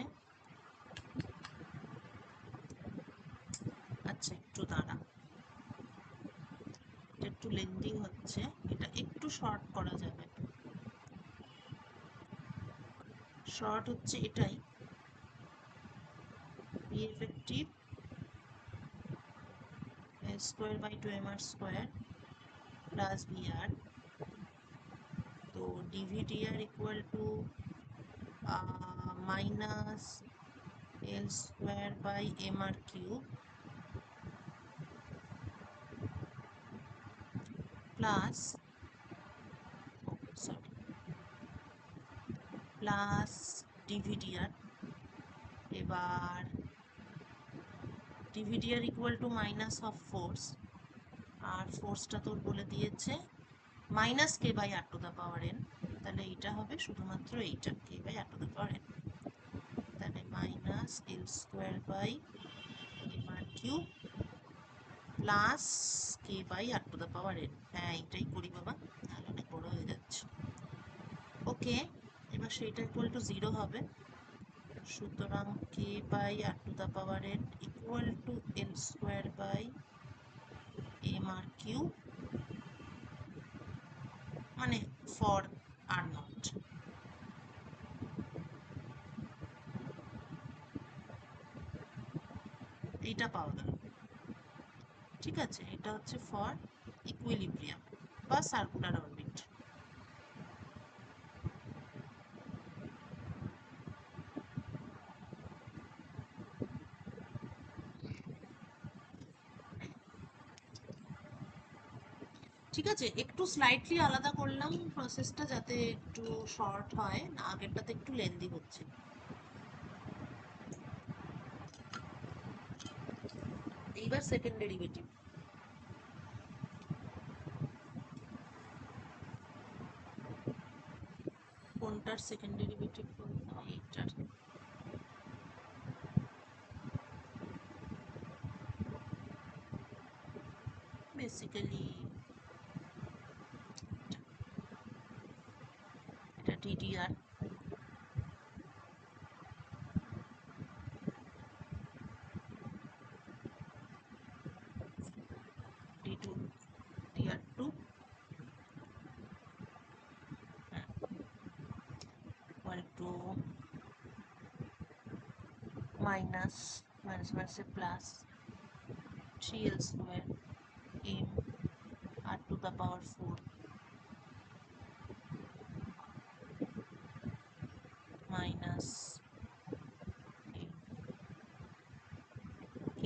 আচ্ছা একটু দাঁড়া, এটা একটু লেন্দি হচ্ছে, এটা একটু শর্ট করা যাবে। শর্ট হচ্ছে এটাই, B effective L square by 2mr square plus B R. তো D V D R equal to minus L square by mr cube plus, sorry, plus D V D R. এবার D V D R equal to minus of force, আর ফোর্সটা তোর বলে দিয়েছে minus K by R to the power N. তাহলে এইটা হবে শুধুমাত্র এইটা K by R to the power N. তাহলে minus L square by mr cube plus K by R to the power N. হ্যাঁ এইটাই করি বাবা, তাহলে অনেক বড় হয়ে যাচ্ছে। ওকে, এবার সেইটা ইকুয়াল টু 0 হবে। সুতরাং K by R to the power N equal to L square by mr cube, মানে ফর আর নট। এইটা পাওয়া গেল। ঠিক আছে, এটা হচ্ছে ফর ইকুইলিব্রিয়াম বা সার্কুলার অরবিট। ঠিক আছে, একটু স্লাইটলি আলাদা করলাম প্রসেসটা যাতে একটু শর্ট হয়, না আগেরটাতে একটু লেন্দি হচ্ছে। এইবার সেকেন্ড ডেরিভেটিভ। কোনটার সেকেন্ড ডেরিভেটিভ বলতো? এইটার। বেসিক্যালি এটা D D R, D two D R two equal to minus minus মাইনাসে প্লাস 3l স্কোয়ার m r to the power 4 minus k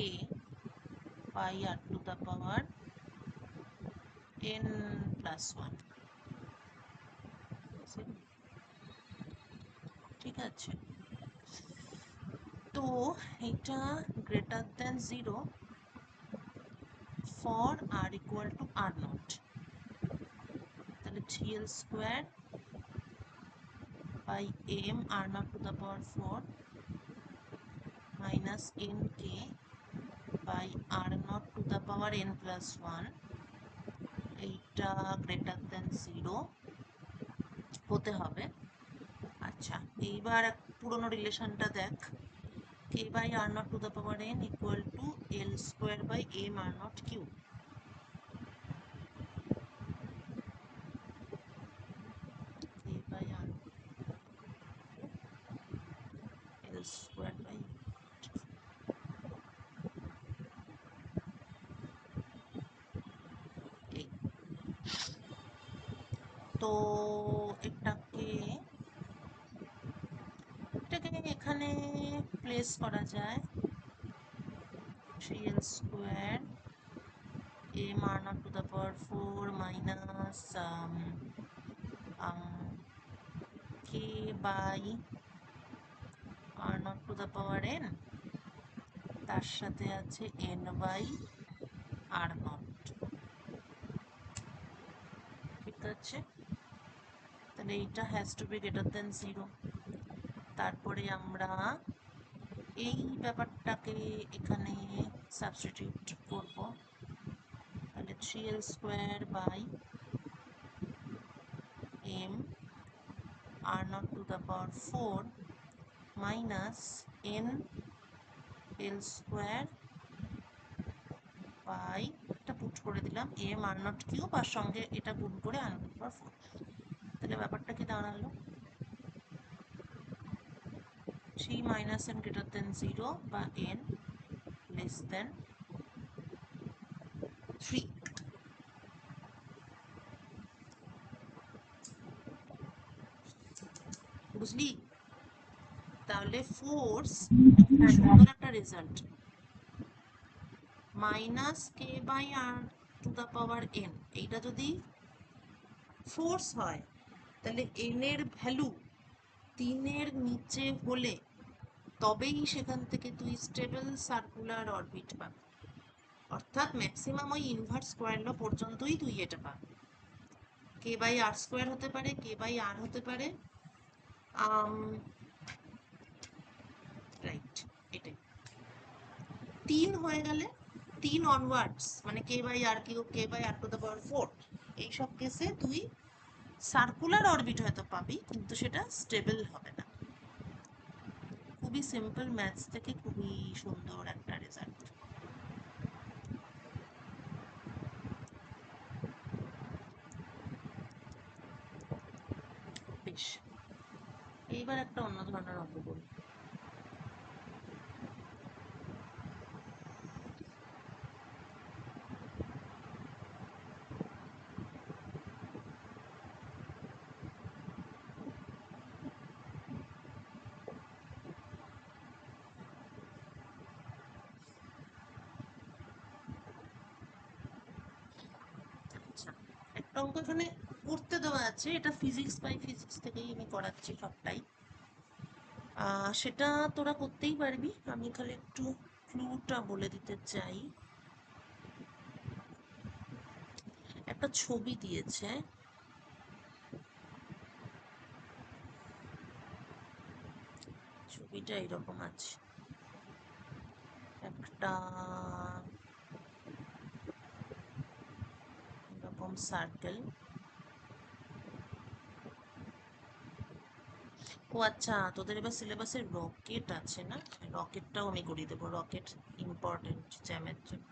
pi r to the power n plus 1। ঠিক আছে, তো এটা greater than 0 for r equal to r naught. তাহলে 3l square by m r naught to the power 4 minus n k by r naught to the power n plus 1। এইটা greater than 0 হতে হবে। আচ্ছা, এইবার পুরোনো রিলেশনটা দেখ, K by R naught to the power N equal to L square by M R naught cube. K by R L square by, এই তো এটাকে এটাকে এখানে প্লেস করা যায়। 3l স্কোয়ার m r naught to the power 4 minus k by r naught to the power n, তার সাথে আছে n by r naught। ঠিক আছে, তাহলে এইটা has to be greater than 0। তারপরে আমরা এই ব্যাপারটাকে এখানে সাবস্টিটিউট করব। তাহলে 3l square by m r naught to the power 4 minus N L square by, এটা পুট করে দিলাম এম আর নট কিউব, আর সঙ্গে এটা গুণ করে আর নট পাওয়ার 4। তাহলে ব্যাপারটা কি দাঁড়ালো, 3 মাইনাস এন গ্রেটার দেন 0 বা এন লেস দেন 3। বুঝলি? তাহলে ফোর্স সুন্দর একটা result, minus K by R to the power N, এইটা যদি ফোর্স হয় তাহলে এন এর ভ্যালু 3-এর নিচে হলে তবেই সেখান থেকে তুই স্টেবল সার্কুলার অরবিট পাবি, অর্থাৎ ম্যাক্সিমাম ওই ইনভার্স স্কোয়ার ল পর্যন্তই তুই এটা পাবি। কে বাই আর স্কোয়ার হতে পারে, কে বাই আর হতে পারে, রাইট, এটাই। 3 হয়ে গেলে 3 অনওয়ার্ডস মানে K by R cube, K by R to the power 4, এইসব কেসে তুই সার্কুলার অরবিট হয়তো পাবি কিন্তু সেটা স্টেবল হবে না। খুবই সিম্পল ম্যাথস থেকে খুবই সুন্দর একটা রেজাল্ট। বেশ, এইবার একটা অন্য ধরনের অঙ্ক করি। আচ্ছা, একটা অঙ্ক এখানে করতে দেওয়া আছে, এটা ফিজিক্স বাই ফিজিক্স থেকেই আমি করাচ্ছি সবটাই। সেটা তোরা করতেই পারবি, আমি খালি একটু ক্লুটা বলে দিতে চাই। একটা ছবি দিয়েছে, ছবিটা এরকম আছে, একটা এরকম সার্কেল। ও আচ্ছা, তোদের এবার সিলেবাসে রকেট আছে না, রকেটটাও আমি করিয়ে দেবো, রকেট ইম্পর্টেন্ট জ্যামের জন্য।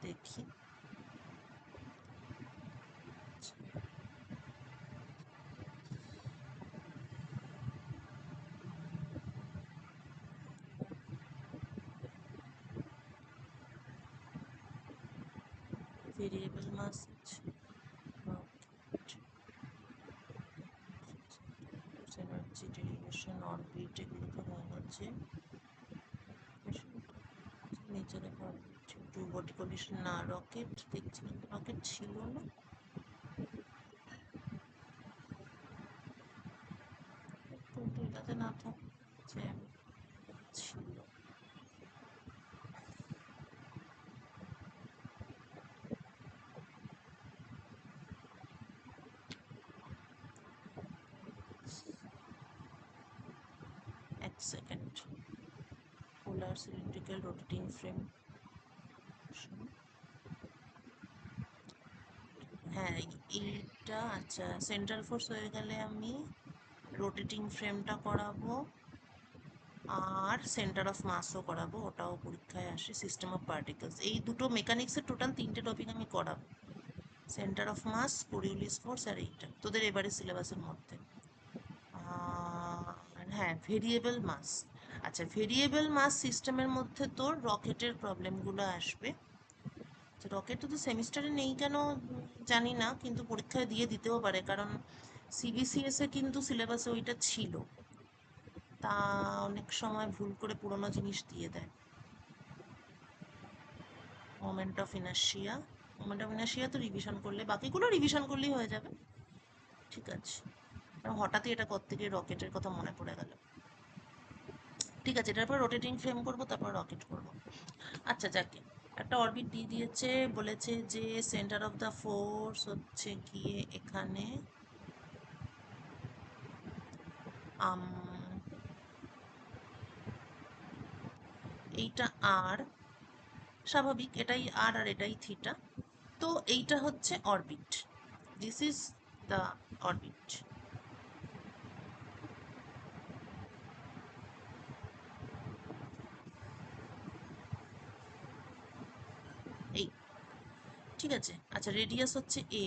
দেখি, ভেরিয়েবল মাস আছে, রকেট, এনার্জি ডেরিভেশন, অরবিট, এগুলো তো হয়ে গেছে। Nature of orbit, two body collision, না রকেট দেখছিলাম, রকেট ছিল না, কিন্তু এটাতে না থাক জ্যাম ছিল। এক second, polar cylindrical rotating frame, হ্যাঁ এইটা আচ্ছা, সেন্ট্রাল ফোর্স হয়ে গেলে আমি রোটেটিং ফ্রেমটা করাবো আর সেন্টার অফ মাসও করাবো, ওটাও পরীক্ষায় আসে, সিস্টেম অফ পার্টিকেলস, এই দুটো মেকানিক্সের টোটাল 3টে টপিক আমি করাবো, centre of mass, Coriolis force, আর এইটা তোদের এবারে সিলেবাসের মধ্যে। হ্যাঁ, ভেরিয়েবল মাস। আচ্ছা, ভেরিয়েবল মাস সিস্টেমের মধ্যে তোর রকেটের প্রবলেমগুলো আসবে। রকেট তো সেমিস্টারে নেই কেন জানি না, কিন্তু পরীক্ষায় দিয়ে দিতেও পারে, কারণ সিবিসিএস এ কিন্তু সিলেবাসে ওইটা ছিল, তা অনেক সময় ভুল করে পুরোনো জিনিস দিয়ে দেয়। Moment of inertia, moment of inertia তো রিভিশন করলে, বাকিগুলো রিভিশন করলেই হয়ে যাবে। ঠিক আছে, হঠাৎই এটা কোত্থেকে রকেটের কথা মনে পড়ে গেল। ঠিক আছে, এটার পর রোটেটিং ফ্রেম করবো, তারপর রকেট করবো। আচ্ছা যাকে, একটা অরবিট দিয়ে দিয়েছে, বলেছে যে সেন্টার অফ দ্য ফোর্স হচ্ছে গিয়ে এখানে, এইটা আর, স্বাভাবিক এটাই আর আর এটাই থিটা, তো এইটা হচ্ছে orbit, this is the orbit. ঠিক আছে, আচ্ছা রেডিয়াস হচ্ছে এ।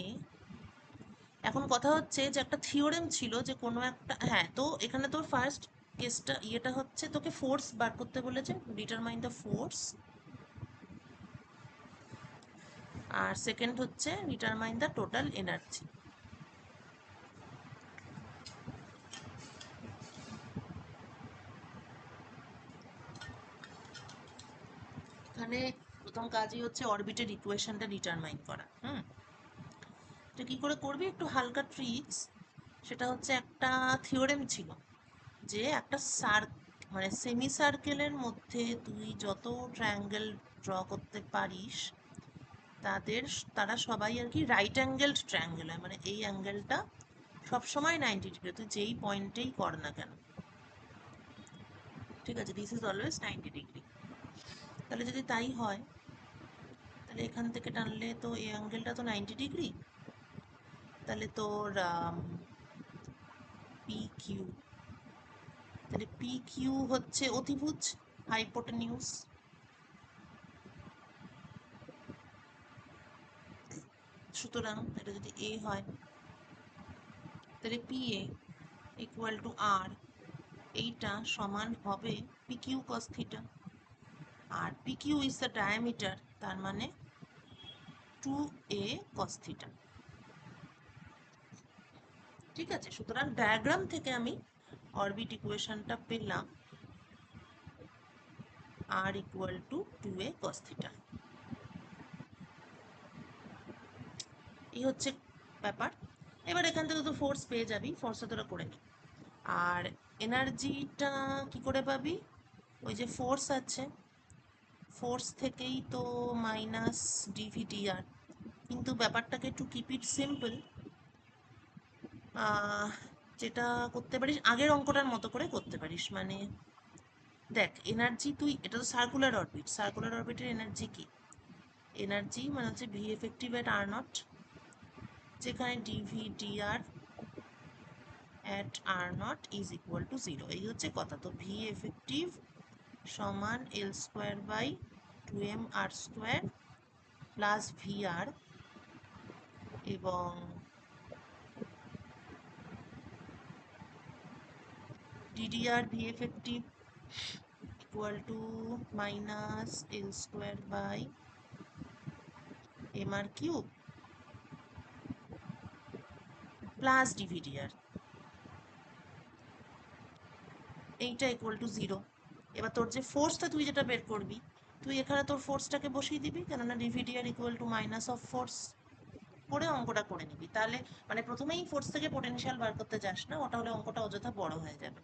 এখন কথা হচ্ছে যে একটা থিওরেম ছিল যে কোনো একটা, হ্যাঁ, তো এখানে তোর ফার্স্ট কেসটা ইয়েটা হচ্ছে তোকে ফোর্স বার করতে বলেছে, ডিটারমাইন দ্য ফোর্স। আর সেকেন্ড হচ্ছে ডিটারমাইন দ্য টোটাল এনার্জি। এখানে প্রথম কাজই হচ্ছে অরবিটের ইকুয়েশনটা ডিটারমাইন করা। তো কি করে করবি, একটু হালকা ট্রিক্স। সেটা হচ্ছে একটা থিওরেম ছিল যে একটা মানে সেমি সার্কেলের মধ্যে তুই যত ট্রায়াঙ্গেল ড্র করতে পারিস তারা সবাই আর কি রাইট অ্যাঙ্গেলড ট্রায়াঙ্গেল হয়, মানে এই অ্যাঙ্গেলটা সবসময় 90 ডিগ্রি, তুই যেই পয়েন্টেই কর না কেন। ঠিক আছে, দিস ইজ অলওয়েজ 90 ডিগ্রি। তাহলে যদি তাই হয়, তাহলে এখান থেকে টানলে তো এই অ্যাঙ্গেলটা তো 90 ডিগ্রি। তাহলে তোর পি কিউ, তাহলে পি কিউ হচ্ছে অতিভুজ হাইপোটেনিউস। সুতরাং এটা যদি এ হয়, তাহলে P A equal to R, এইটা সমান হবে পি কিউ কস থিটা। আর P Q is the diameter, তার মানে 2a cos থিটা। ঠিক আছে, সুতরাং ডায়াগ্রাম থেকে আমি অরবিট ইকুয়েশনটা পেলাম r equal two 2a cos theta. এই হচ্ছে ব্যাপার। এবার এখান থেকে তো ফোর্স পেয়ে যাবি, ফোর্সটা তোরা করে নি। আর এনার্জিটা কি করে পাবি, ওই যে ফোর্স আছে, ফোর্স থেকেই তো মাইনাস ডিভিডিআর। কিন্তু ব্যাপারটাকে একটু কিপ ইট সিম্পল, যেটা করতে পারিস আগের অঙ্কটার মতো করে করতে পারিস। মানে দেখ, এনার্জি তুই, এটা তো সার্কুলার অরবিট, সার্কুলার অরবিটের এনার্জি কি, এনার্জি মানে হচ্ছে V effective at R naught, যেখানে D V D R at R naught is equal to 0। এই হচ্ছে কথা। তো ভি এফেক্টিভ সমান L square by 2m R square plus V R, এবং D D R V effective equal to minus L square by M R cube plus D V D R, এইটা equal to 0। এবার তোর যে ফোর্সটা তুই যেটা বের করবি, তুই এখানে তোর ফোর্সটাকে বসিয়ে দিবি, কেননা D V D R equal to minus of force, করে অঙ্কটা করে নিবি। তাহলে মানে প্রথমেই ফোর্স থেকে পোটেনশিয়াল বার করতে যাস না, ওটা হলে অঙ্কটা অযথা বড় হয়ে যাবে।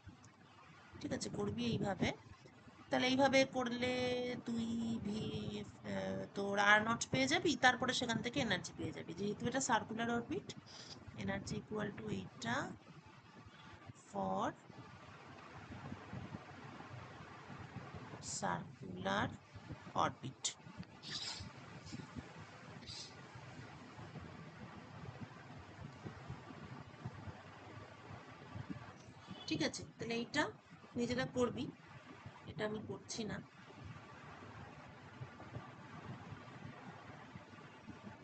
ঠিক আছে, করবি এইভাবে। তাহলে এইভাবে করলে তুই ভি তোর আর নট পেয়ে যাবি, তারপরে সেখান থেকে এনার্জি পেয়ে যাবি। যেহেতু এটা circular orbit, energy equal to এইটা ফর সার্কুলার অরবিট। ঠিক আছে, তাহলে এইটা নিজেরা করবি, এটা আমি করছি না।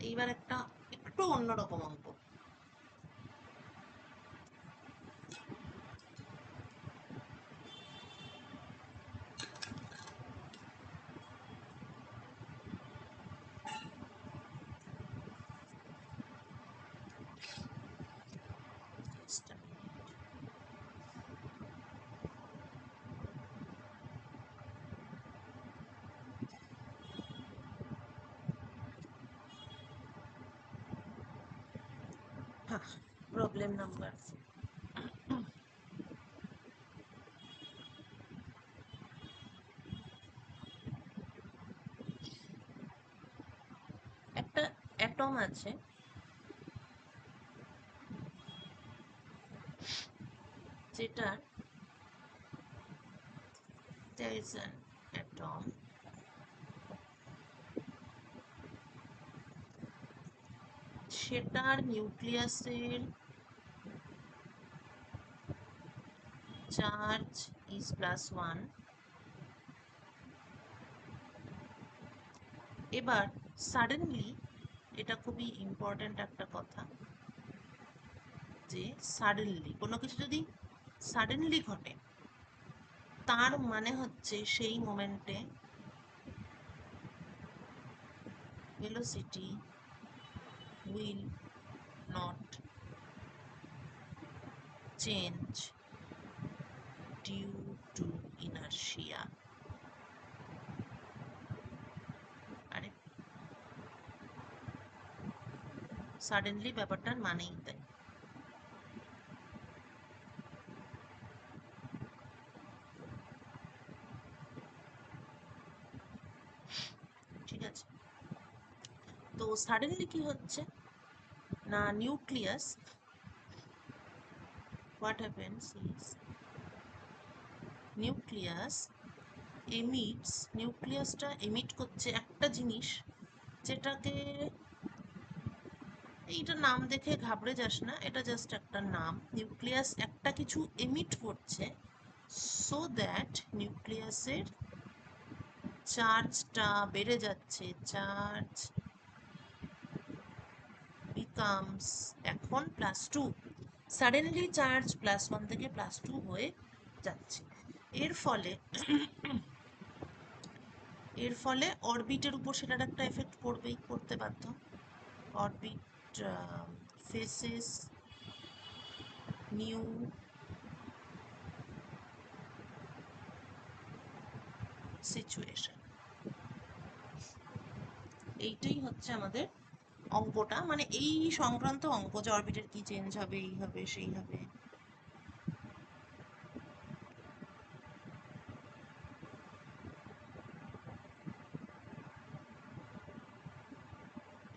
এইবার একটা একটু অন্যরকম অঙ্ক। হ্যাঁ, প্রবলেম নাম্বার, একটা অ্যাটম আছে, যেটার there is an atom সেটার নিউক্লিয়াসের চার্জ ইজ +1। এবার সাডেনলি এটা খুবই ইম্পর্ট্যান্ট একটা কথা, যে সাডেনলি কোনো কিছু যদি সাডেনলি ঘটে, তার মানে হচ্ছে সেই মোমেন্টে velocity will not change due to inertia. আরে সাডেনলি ব্যাপারটার মানেই তাই। ঠিক আছে, তো সাডেনলি কি হচ্ছে না, nucleus, what happens is nucleus নিউক্লিয়াসটা এমিট করছে একটা জিনিস, যেটাকে, এইটা নাম দেখে ঘাবড়ে যাস না, এটা জাস্ট একটা নাম। নিউক্লিয়াস একটা কিছু এমিট করছে, সো দ্যাট নিউক্লিয়াসের চার্জটা বেড়ে যাচ্ছে, চার্জ বিকামস এখন +2, সাডেনলি চার্জ +1 থেকে +2 হয়ে যাচ্ছে। এর ফলে অরবিটের উপর সেটার একটা এফেক্ট পড়তে বাধ্য। Orbit faces new situation. এইটাই হচ্ছে আমাদের অঙ্কটা, মানে এই সংক্রান্ত অঙ্ক, যে অরবিটের কি চেঞ্জ হবে, এই হবে সেই হবে।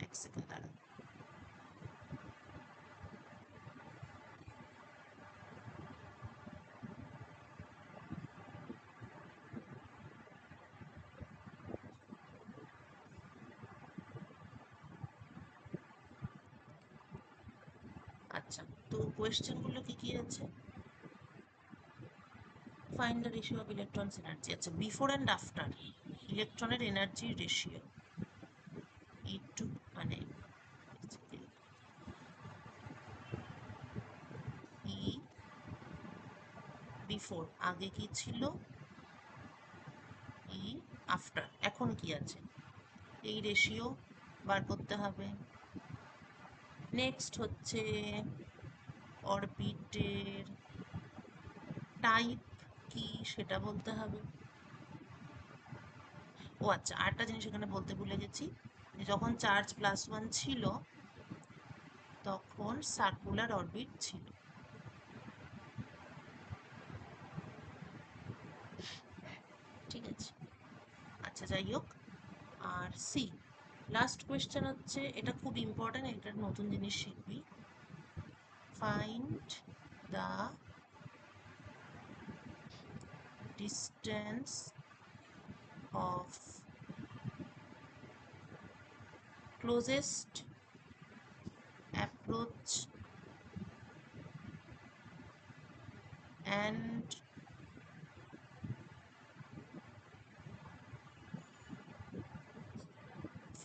এক সেকেন্ড দাঁড়া। আচ্ছা, তো কোয়েশ্চেনগুলো কি কি আছে? Find the ratio of electrons energy. আচ্ছা, বিফোর অ্যান্ড আফটার ইলেকট্রনের এনার্জি রেশিও, E2 মানে ই বিফোর আগে কি ছিল, ই আফটার এখন কি আছে, এই রেশিও বার করতে হবে। নেক্সট হচ্ছে অরবিটের টাইপ কি সেটা বলতে হবে। ও আচ্ছা, আরেকটা জিনিস এখানে বলতে ভুলে গেছি, যে যখন চার্জ +1 ছিল তখন সার্কুলার অরবিট ছিল। ঠিক আছে, আচ্ছা যাই হোক। আর সি, লাস্ট কোয়েশ্চেন হচ্ছে, এটা খুব ইম্পর্ট্যান্ট, এটা নতুন জিনিস শিখবি। Find the distance of closest approach and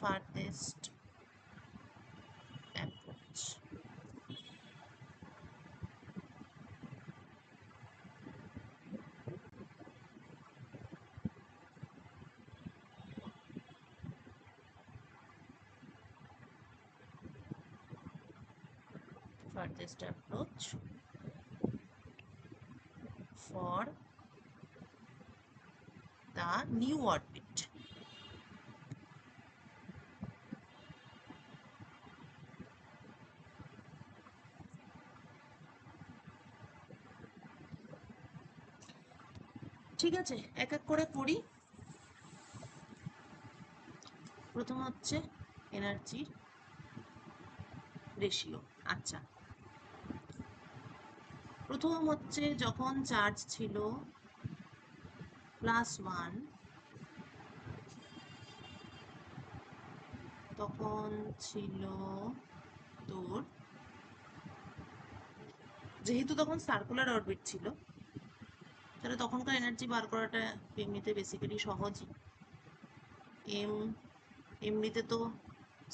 farthest approach. Farthest approach for the new orbit. ঠিক আছে, এক এক করে পড়ি। প্রথম হচ্ছে এনার্জির রেশিও। আচ্ছা, প্রথম হচ্ছে যখন চার্জ ছিল +1, তখন ছিল তোর, যেহেতু তখন সার্কুলার অরবিট ছিল, তাহলে তখনকার এনার্জি বার করাটা এমনিতে বেসিক্যালি সহজই। এমনিতে তো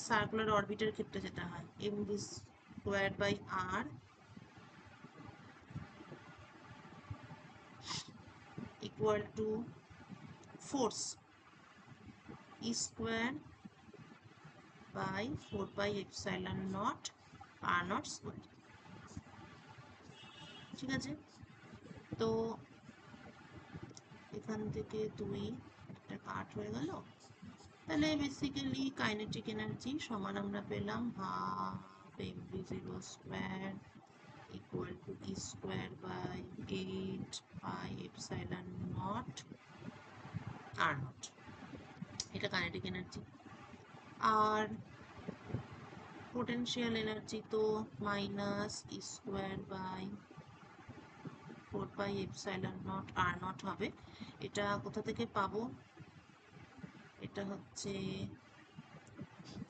সার্কুলার অরবিটের ক্ষেত্রে যেটা হয় mv square by r equal to force e square by 4 pi epsilon naught r naught square. ঠিক আছে, তো এখান থেকে 2 একটা কাট হয়ে গেল, তাহলে বেসিক্যালি কাইনেটিক এনার্জি সমান আমরা পেলাম half mv0 square equal to E square by 8 pi epsilon naught R naught. এটা কাইনেটিক এনার্জি। আর পোটেনশিয়াল এনার্জি তো minus E square by 4 pi epsilon naught R naught হবে। এটা কোথা থেকে পাবো? এটা হচ্ছে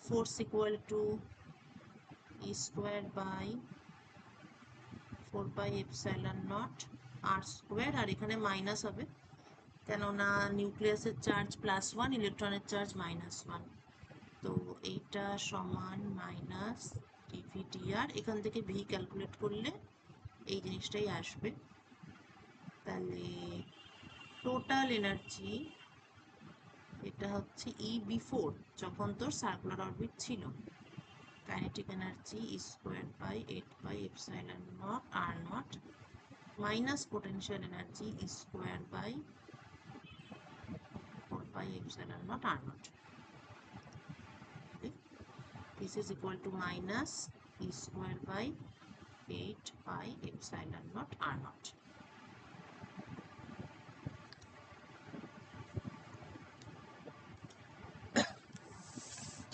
force equal to E square by 4 pi epsilon naught R square, আর এখানে মাইনাস হবে কেননা নিউক্লিয়াসের চার্জ +1, ইলেকট্রনের চার্জ -1। তো এইটা সমান মাইনাস ডিভিডিআর, এখান থেকে ভি ক্যালকুলেট করলে এই জিনিসটাই আসবে। তাহলে টোটাল এনার্জি এটা হচ্ছে ই বিফোর, যখন তোর সার্কুলার অরবিট ছিল, kinetic energy e square by 8 pi epsilon naught R naught minus potential energy e square by 4 pi epsilon naught R naught. This is equal to minus e square by 8 pi epsilon naught r naught.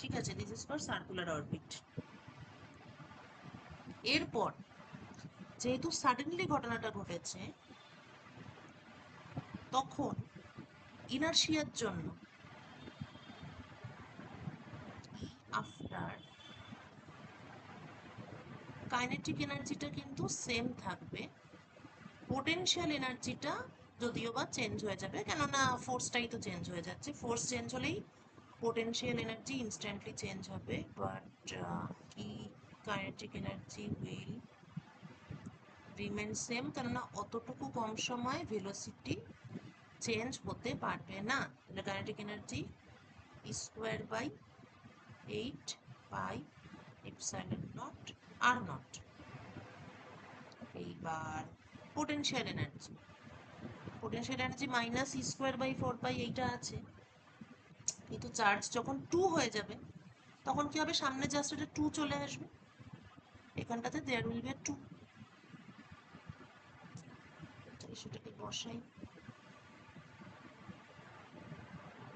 ঠিক আছে, this is for circular orbit. এরপর যেহেতু suddenly ঘটনাটা ঘটেছে, তখন ইনার্শিয়ার জন্য after kinetic এনার্জিটা কিন্তু সেম থাকবে, পোটেনশিয়াল এনার্জিটা যদিও বা চেঞ্জ হয়ে যাবে, কেননা ফোর্সটাই তো চেঞ্জ হয়ে যাচ্ছে। ফোর্স চেঞ্জ হলেই পোটেনশিয়াল এনার্জি ইনস্ট্যান্টলি চেঞ্জ হবে, বাট কি kinetic energy will remain same, কেননা অতটুকু কম সময় ভেলোসিটি চেঞ্জ হতে পারবে না। তাহলে kinetic energy square by 8 pi epsilon naught R naught. এইবার potential energy, potential energy minus E square by 4 pi এইটা আছে, কিন্তু চার্জ যখন 2 হয়ে যাবে তখন কি হবে? সামনে জাস্ট এটা 2 চলে আসবে, এখানটাতে দেয়ার উইল বি 2। সেটাকে বসাই,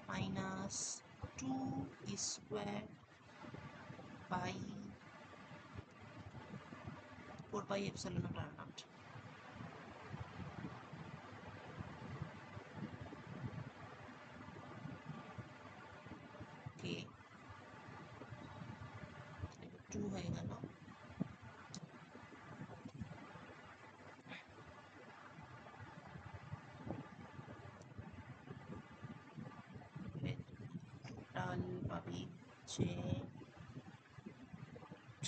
minus 2 E square by 4 pi epsilon naught R naught. Okay, 2 হয়ে গেল। টোটাল পাবি হচ্ছে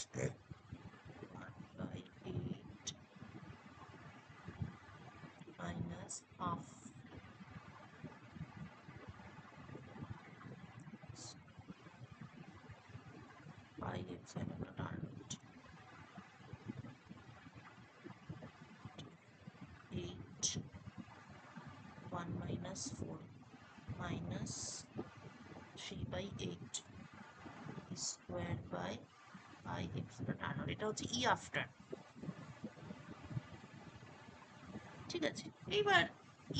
1/8 minus half pi epsilon naught R naught, 8 1 minus 4 minus 3/8 square by pi epsilon R naught. এটা হচ্ছে ই আফটার। ঠিক আছে, এইবার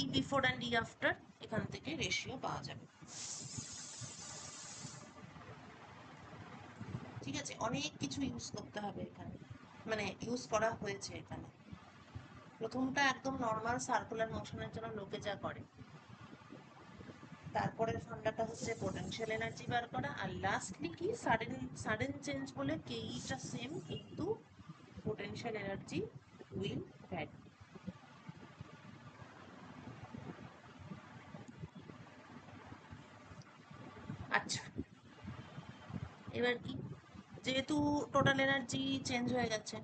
E before and E after এখান থেকে রেশিও পাওয়া যাবে। ঠিক আছে, অনেক কিছু ইউজ করতে হবে এখানে, মানে ইউজ করা হয়েছে এখানে। প্রথমটা একদম নর্মাল সার্কুলার মোশনের জন্য লোকে যা করে, তারপরের ফান্ডাটা হচ্ছে পোটেনশিয়াল এনার্জি বার করা, আর লাস্টলি কি সাডেন চেঞ্জ বলে কেইটা সেম, কিন্তু পোটেনশিয়াল এনার্জি উইল ভ্যারি। আচ্ছা, এবার কি, যেহেতু টোটাল এনার্জি চেঞ্জ হয়ে গেছে,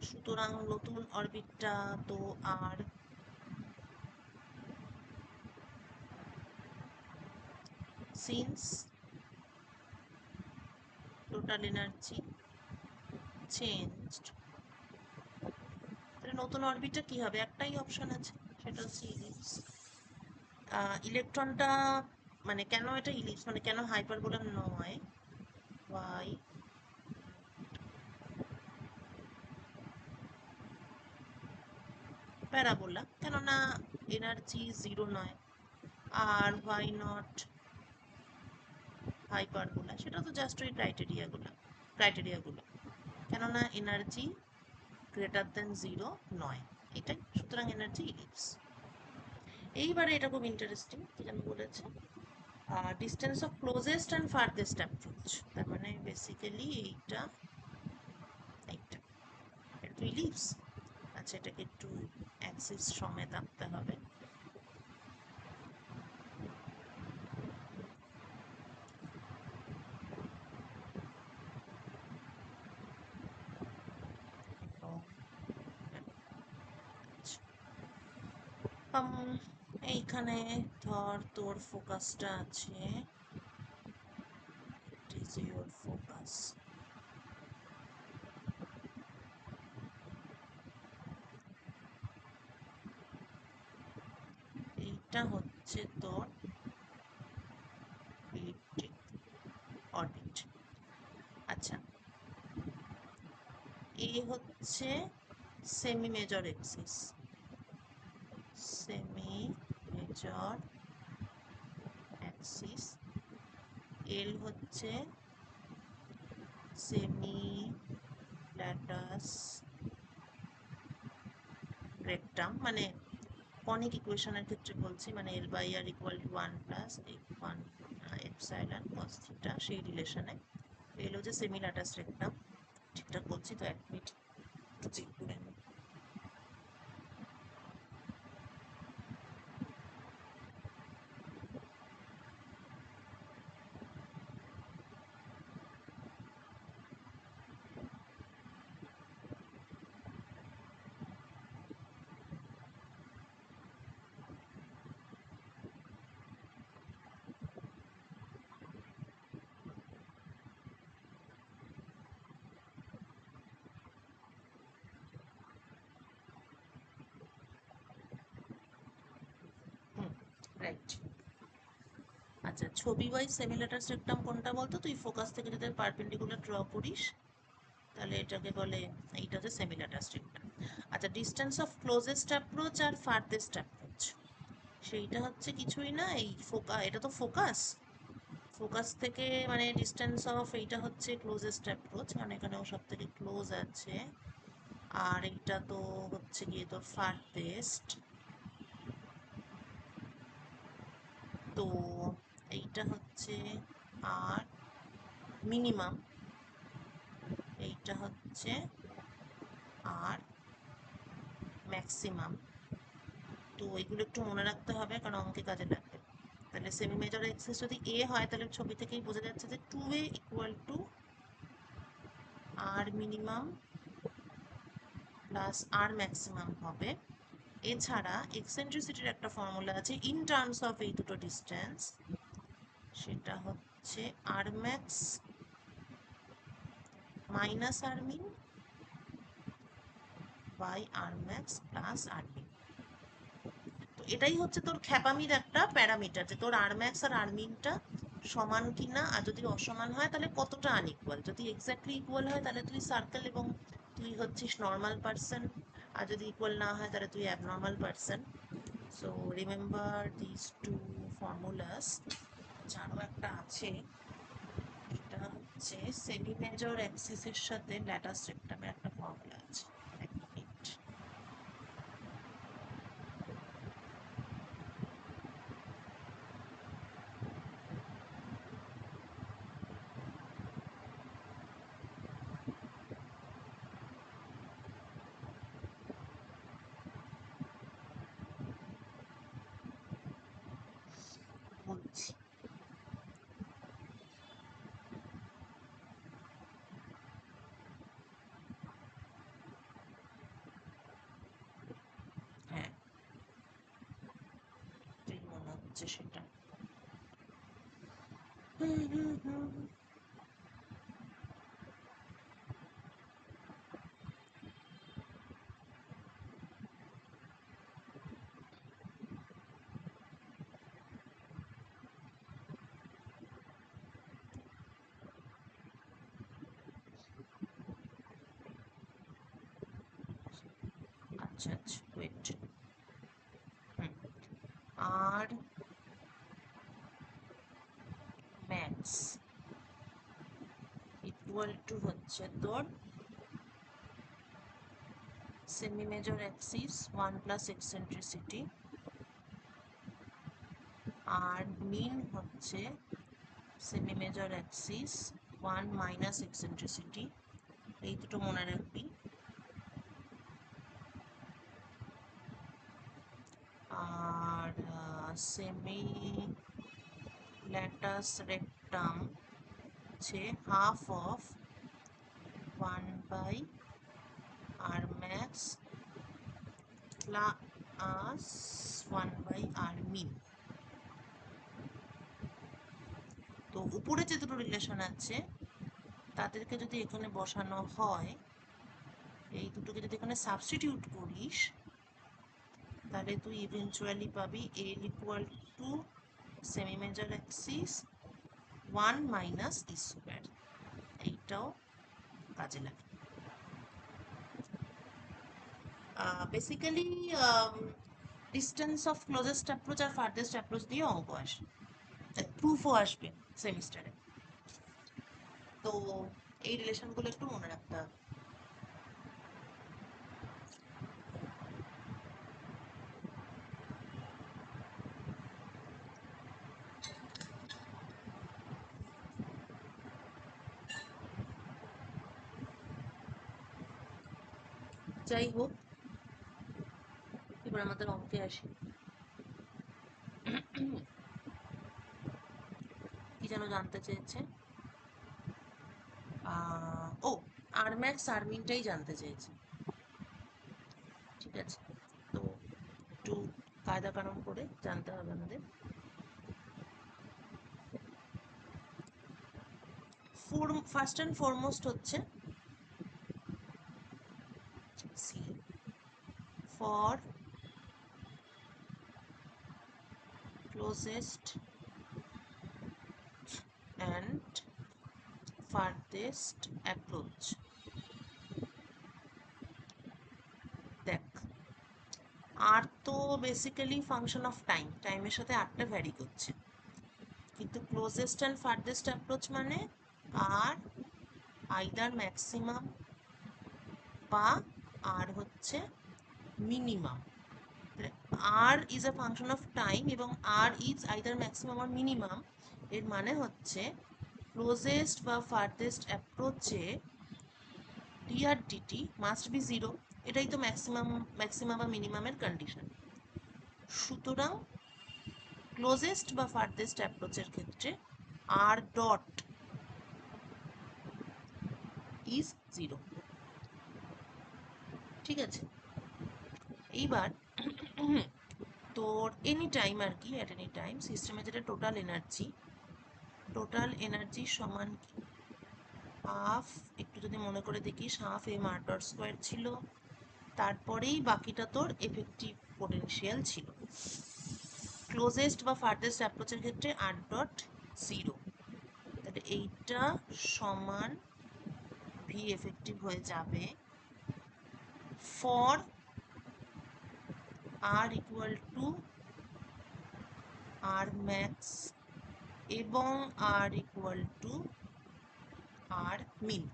সুতরাং নতুন অরবিটটা তো আর সিন্স টোটাল এনার্জি চেঞ্জড, তাহলে নতুন অরবিটটা কি হবে? একটাই অপশন আছে, সেটা হচ্ছে ইলিপস। ইলেকট্রনটা মানে কেন এটা ইলিপস, মানে কেন হাইপারবোলা নয়, ওয়াই প্যারাবোলা, কেননা এনার্জি জিরো নয়। আর হোয়াই নট হাইপারবোলা, সেটা তো জাস্ট ওই ক্রাইটেরিয়াগুলো, কেননা এনার্জি গ্রেটার দেন জিরো নয়, এটাই, সুতরাং এনার্জি ইলিপস। এইবারে এটা খুব ইন্টারেস্টিং, যেটা আমি বলেছি, distance of closest and farthest approach, তার মানে বেসিক্যালি এইটা এইটা এটা তো ইলিপস। আচ্ছা, এটাকে একটু অ্যাক্সিস সমেত আঁকতে হবে। এইখানে ধর তোর ফোকাসটা আছে, ইট ইজ ইউর ফোকাস। এইটা হচ্ছে তোর ইলিপ্টিক অরবিট। আচ্ছা, এ হচ্ছে semi major axis, semi major axis. L হচ্ছে সেমি ল্যাটাস রেক্টাম, মানে কনিক ইকুয়েশনের ক্ষেত্রে বলছি, মানে L by R equal to one plus one epsilon cos theta, সেই রিলেশনে এল হচ্ছে সেমি ল্যাটাস রেক্টাম। ঠিকঠাক বলছি তো? 1 মিনিট একটু চেক করে নিই। হুম, রাইট। আচ্ছা, ছবি ওয়াইজ সেমি ল্যাটাস রেক্টাম কোনটা বলতো? তুই ফোকাস থেকে যদি পারপেন্ডিকুলার ড্র করিস, তাহলে এটাকে বলে, এইটা হচ্ছে সেমি ল্যাটাস রেক্টাম। আচ্ছা, ডিস্টেন্স অফ ক্লোজেস্ট অ্যাপ্রোচ আর ফার্থেস্ট অ্যাপ্রোচ, সেইটা হচ্ছে কিছুই না, এই এটা তো ফোকাস, ফোকাস থেকে মানে ডিস্টেন্স অফ, এইটা হচ্ছে ক্লোজেস্ট অ্যাপ্রোচ, কারণ এখানেও সব থেকে ক্লোজ আছে। আর এইটা তো হচ্ছে গিয়ে তোর ফার্থেস্ট। তো এইটা হচ্ছে আর মিনিমাম, এইটা হচ্ছে আর ম্যাক্সিমাম। তো এগুলো একটু মনে রাখতে হবে, কারণ অঙ্কে কাজে লাগবে। তাহলে সেমি মেজর এক্সিস যদি এ হয়, তাহলে ছবি থেকেই বোঝা যাচ্ছে যে 2a equal to R minimum plus R maximum হবে। এছাড়া এক্সেন্ট্রিসিটির একটা ফর্মুলা আছে ইন টার্মস অফ এই দুটো ডিস্টেন্স, সেটা হচ্ছে R max minus R min by R max plus R min. তো এটাই হচ্ছে তোর খ্যাপামির একটা প্যারামিটার, যে তোর আর ম্যাক্স আর আর মিনটা সমান কিনা, আর যদি অসমান হয় তাহলে কতটা আনইকুয়াল। যদি এক্স্যাক্টলি ইকুয়াল হয় তাহলে তুই সার্কেল এবং তুই হচ্ছিস নর্মাল পার্সন, আর যদি ইকুয়াল না হয় তাহলে তুই abnormal person. So remember this two formulas. আরও একটা আছে, এটা হচ্ছে সেমি মেজর অ্যাক্সিসের সাথে ল্যাটাস রেক্টামের একটা ফর্মুলা আছে। 1 মিনিট। বলছি, হচ্ছে সেটা। আচ্ছা আচ্ছা, wait. R max equal to হচ্ছে তোর semi major axis 1 plus eccentricity, R min হচ্ছে semi major axis 1 minus eccentricity. এই দুটো মনে রাখবি। আর সেমি ল্যাটাস রেক্টাম হচ্ছে half of 1 by R max plus 1 by R min. তো উপরে যে দুটো রিলেশন আছে তাদেরকে যদি এখানে বসানো হয়, এই দুটোকে যদি এখানে সাবস্টিটিউট করিস, তাহলে তুই ইভেনচুয়ালি পাবি L equal to semi major axis 1 minus E square. এইটাও কাজে লাগে। Basically distance of closest approach আর ফার্দেস্ট অ্যাপ্রোচ দিয়ে অঙ্ক আসে, প্রুফও আসবে সেমিস্টারে। তো এই রিলেশনগুলো একটু মনে রাখতে হবে। যাই হোক, এবার আমাদের অঙ্কে আসি। কি যেন জানতে চেয়েছে? ও, আর ম্যাক্স আর মিনটাই জানতে চেয়েছে। ঠিক আছে, তো একটু কায়দা কানুন করে জানতে হবে আমাদের। ফার্স্ট অ্যান্ড ফরমোস্ট হচ্ছে see for closest and farthest approach. দেখ, আর তো বেসিক্যালি ফাংশন অফ টাইম, টাইমের সাথে আরটা ভ্যারি করছে, কিন্তু ক্লোজেস্ট অ্যান্ড ফার্দেস্ট অ্যাপ্রোচ মানে আর আইদার ম্যাক্সিমাম বা আর হচ্ছে minimum. R is a function of time এবং R is either maximum or minimum, এর মানে হচ্ছে ক্লোজেস্ট বা ফার্দেস্ট অ্যাপ্রোচে D R D T must be zero. এটাই তো ম্যাক্সিমাম বা মিনিমামের কন্ডিশন। সুতরাং ক্লোজেস্ট বা ফার্দেস্ট অ্যাপ্রোচের ক্ষেত্রে আর ডট ইজ জিরো। ঠিক আছে, এইবার তোর এনি টাইম আর কি, অ্যাট এনি টাইম সিস্টেমে যেটা টোটাল এনার্জি সমান কি, হাফ, একটু যদি মনে করে দেখিস, half M R dot square ছিল, তারপরেই বাকিটা তোর এফেক্টিভ পোটেনশিয়াল ছিল। ক্লোজেস্ট বা ফার্দেস্ট অ্যাপ্রোচের ক্ষেত্রে আর ডট জিরো, তাহলে এইটা সমান ভি এফেক্টিভ হয়ে যাবে for R equal to R max এবং R equal to R min.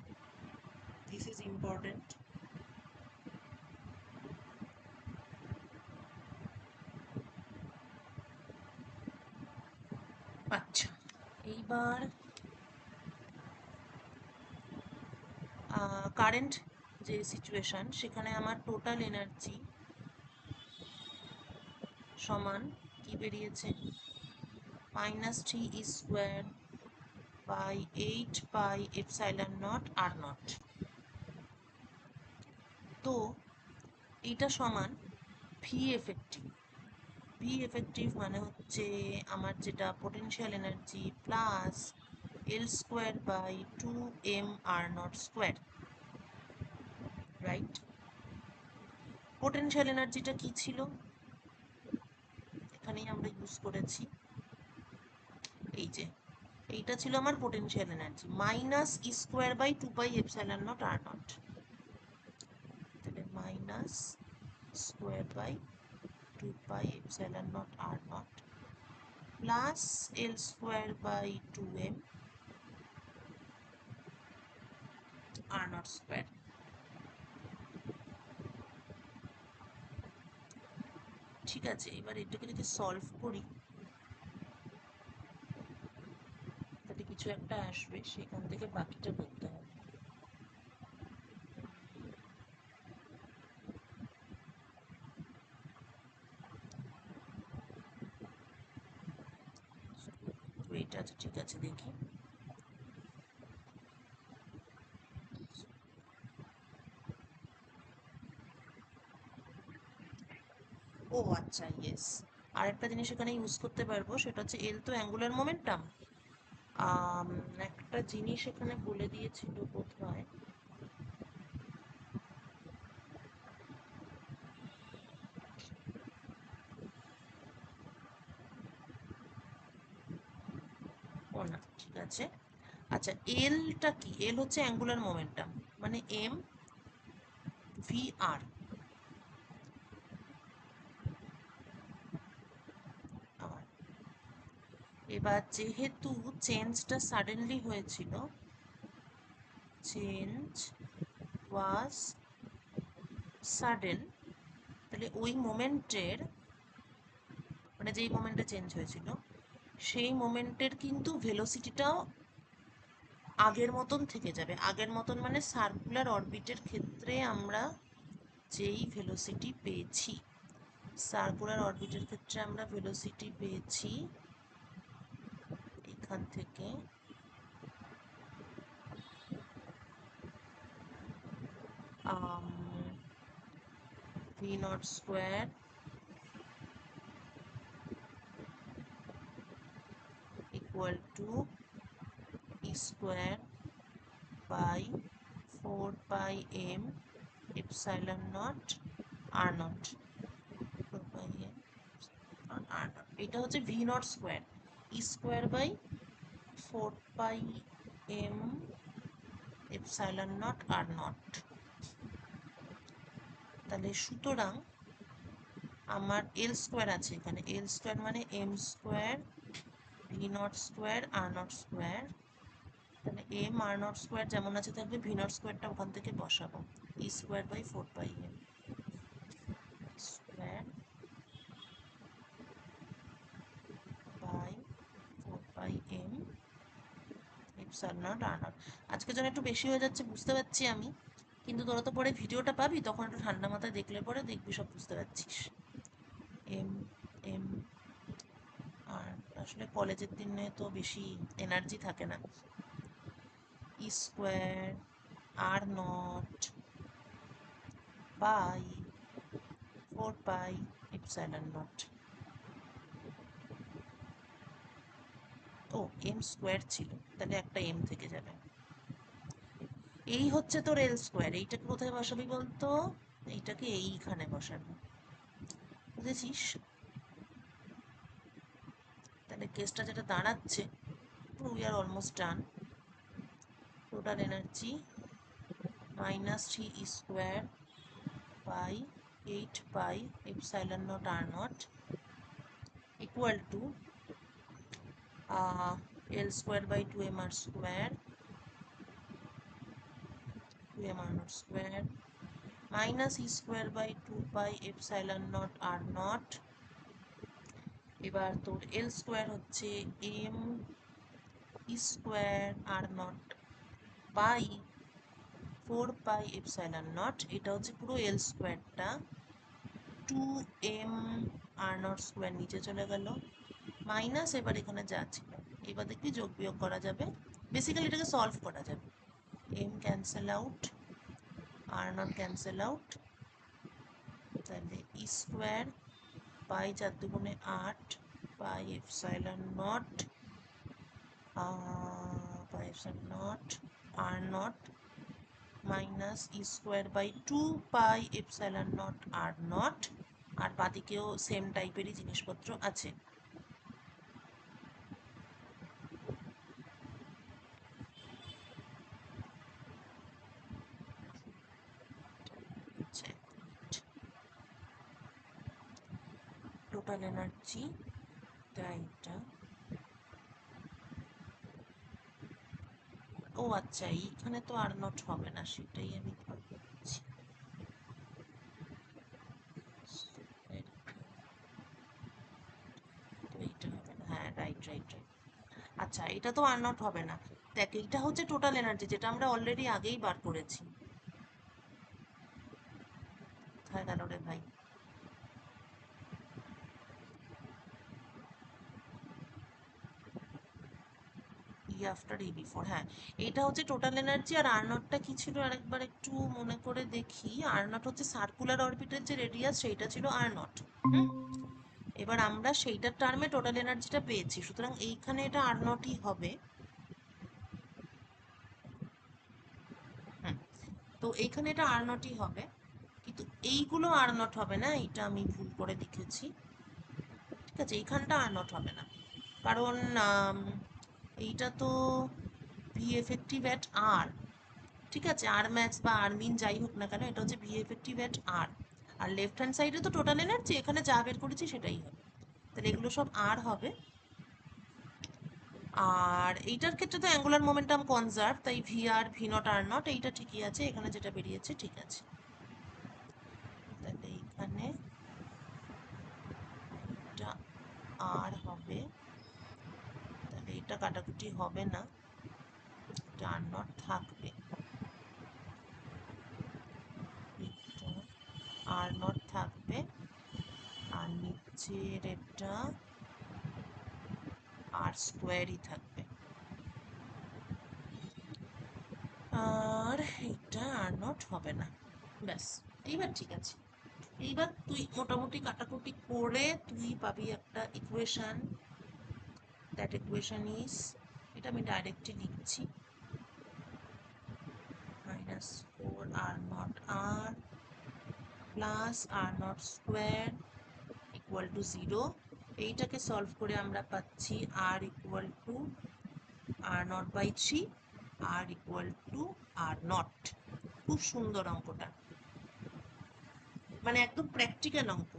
This is important. আচ্ছা, এইবার কারেন্ট যে সিচুয়েশন, সেখানে আমার টোটাল এনার্জি সমান কি বেরিয়েছে, -3 E square by 8 pi epsilon naught R naught. তো এইটা সমান ভি এফেক্টিভ ভি এফেক্টিভ মানে হচ্ছে আমার যেটা potential energy plus L square by 2m r0 square, right? Potential এনার্জিটা কি ছিল, এখানেই আমরা ইউজ করেছি, এই যে এইটা ছিল আমার potential energy minus E square by 2πε0 r0, তাহলে minus square by 2πε0 r0 plus L square by 2m r0 square. ঠিক আছে, এবার এটাকে যদি সলভ করি তাহলে কিছু একটা আসবে, সেখান থেকে বাকিটা করতে হবে। তো এটা আছে, ঠিক আছে, দেখি। ও আচ্ছা, ইয়েস, আরেকটা জিনিস এখানে ইউজ করতে পারবো, সেটা হচ্ছে এল তো অ্যাঙ্গুলার মোমেন্টাম, একটা জিনিস এখানে বলে দিয়েছিল বোধহয়, ও না, ঠিক আছে। আচ্ছা, এলটা কি, এল হচ্ছে অ্যাঙ্গুলার মোমেন্টাম, মানে এম ভি আর। এবার যেহেতু চেঞ্জটা সাডেনলি হয়েছিল, চেঞ্জ ওয়াজ সাডেন, তাহলে ওই মোমেন্টের, মানে যেই মোমেন্টে চেঞ্জ হয়েছিল সেই মোমেন্টের কিন্তু ভেলোসিটিটাও আগের মতন থেকে যাবে। আগের মতন মানে সার্কুলার অরবিটের ক্ষেত্রে আমরা যেই ভেলোসিটি পেয়েছি, সার্কুলার অরবিটের ক্ষেত্রে আমরা ভেলোসিটি পেয়েছি এখান থেকে v0 square equal to E square by 4πm ε0 r0, 4πm r0, এটা হচ্ছে v0 square, E square by 4πm ε0 r0। তাহলে সুতরাং আমার এল স্কোয়ার আছে এখানে, এল স্কোয়ার মানে M square v0 square r0 square, তাহলে m r0 স্কোয়ার যেমন আছে থাকবে, v0 স্কোয়ারটা ওখান থেকে বসাবো, e square by 4πm square by 4πm ε0 r0। আজকে যেন একটু বেশি হয়ে যাচ্ছে বুঝতে পারছি আমি, কিন্তু তোরা তো পরে ভিডিওটা পাবি, তখন একটু ঠান্ডা মাথায় দেখলে পরে দেখবি সব বুঝতে পারছিস। এম এম আর আসলে কলেজের দিনে তো বেশি এনার্জি থাকে না। E square r0 by 4πε0। ও এম স্কোয়ার ছিল, তাহলে একটা এম থেকে যাবে। এই হচ্ছে তোর এল স্কোয়ার, এইটাকে কোথায় বসাবি বলতো, এইটাকে এইখানে বসাবি, বুঝেছিস? তাহলে কেসটা যেটা দাঁড়াচ্ছে, we are almost done, total energy -3 square by 8πε0 r0 equal to L square by 2mr square, 2mr0 square minus E square by 2πε0 r0। এবার তোর এল স্কোয়ার হচ্ছে এম স্কোয়ার r0 বাই 4πε0, এটা হচ্ছে পুরো এল স্কোয়ারটা, 2m r0 স্কোয়ার নিচে চলে গেল, মাইনাস এবার এখানে যা ছিল, এবার দেখবি যোগ বিয়োগ করা যাবে, বেসিক্যালি এটাকে সলভ করা যাবে, m cancel out, r0 cancel out, তাহলে ই স্কোয়ার পাই 4 দুগুণে 8 pi epsilon naught pi epsilon naught R naught minus E square by 2 pi epsilon naught R naught, আর বাদিকেও সেম টাইপেরই জিনিসপত্র আছে। টোটাল এনার্জি এটা, ও আচ্ছা এইখানে তো আর নট হবে না, সেটাই আমি ভাবছি। তো এইটা হবে না, হ্যাঁ রাইট রাইট রাইট। আচ্ছা এটা তো আর নট হবে না। দেখ এইটা হচ্ছে টোটাল এনার্জি, যেটা আমরা অলরেডি আগেই বার করেছি। কোথায় গেল রে ভাই? ই আফটার ই বিফোর, হ্যাঁ এইটা হচ্ছে টোটাল এনার্জি। আর আর নটটা কি ছিল আরেকবার একটু মনে করে দেখি। আর নট হচ্ছে সার্কুলার অরবিটের যে রেডিয়াস সেইটা ছিল আর নট। এবার আমরা সেইটার টার্মে টোটাল এনার্জিটা পেয়েছি, সুতরাং এইখানে এটা আর নটই হবে। হুম, তো এইখানে এটা আর নটই হবে, কিন্তু এইগুলো আর নট হবে না, এইটা আমি ভুল করে লিখেছি। ঠিক আছে, এইখানটা আর নট হবে না, কারণ এইটা তো ভি এফেক্টিভ অ্যাট আর, ঠিক আছে, আর ম্যাক্স বা আর মিন যাই হোক না কেন, এটা হচ্ছে ভি এফেক্টিভ অ্যাট আর। আর লেফট হ্যান্ড সাইডে তো টোটাল এনার্জি, এখানে যা বের করেছি সেটাই হবে, তাহলে এগুলো সব আর হবে। আর এইটার ক্ষেত্রে তো অ্যাঙ্গুলার মোমেন্টাম কনজার্ভ, তাই ভি আর ভি নট আর নট এইটা ঠিকই আছে, এখানে যেটা বেরিয়েছে ঠিক আছে। তাহলে এইখানে এটা আর হবে, তাহলে এটা কাটাকুটি হবে না, এটা আর নট থাকবে, এটা আর নট থাকবে, আর নিচের এটা আর স্কোয়ারই থাকবে, আর এটা আর নট হবে না। ব্যাস, এইবার ঠিক আছে। এইবার তুই মোটামুটি কাটাকুটি করে তুই পাবি একটা ইকুয়েশন। দ্যাট ইকুয়েশন ইজ, এটা আমি ডাইরেক্টলি লিখছি, -4 r naught r plus r naught square equal to 0। এইটাকে সলভ করে আমরা পাচ্ছি r equal to R naught by 3, r equal to R naught. খুব সুন্দর অঙ্কটা, মানে একদম প্র্যাকটিক্যাল অঙ্ক।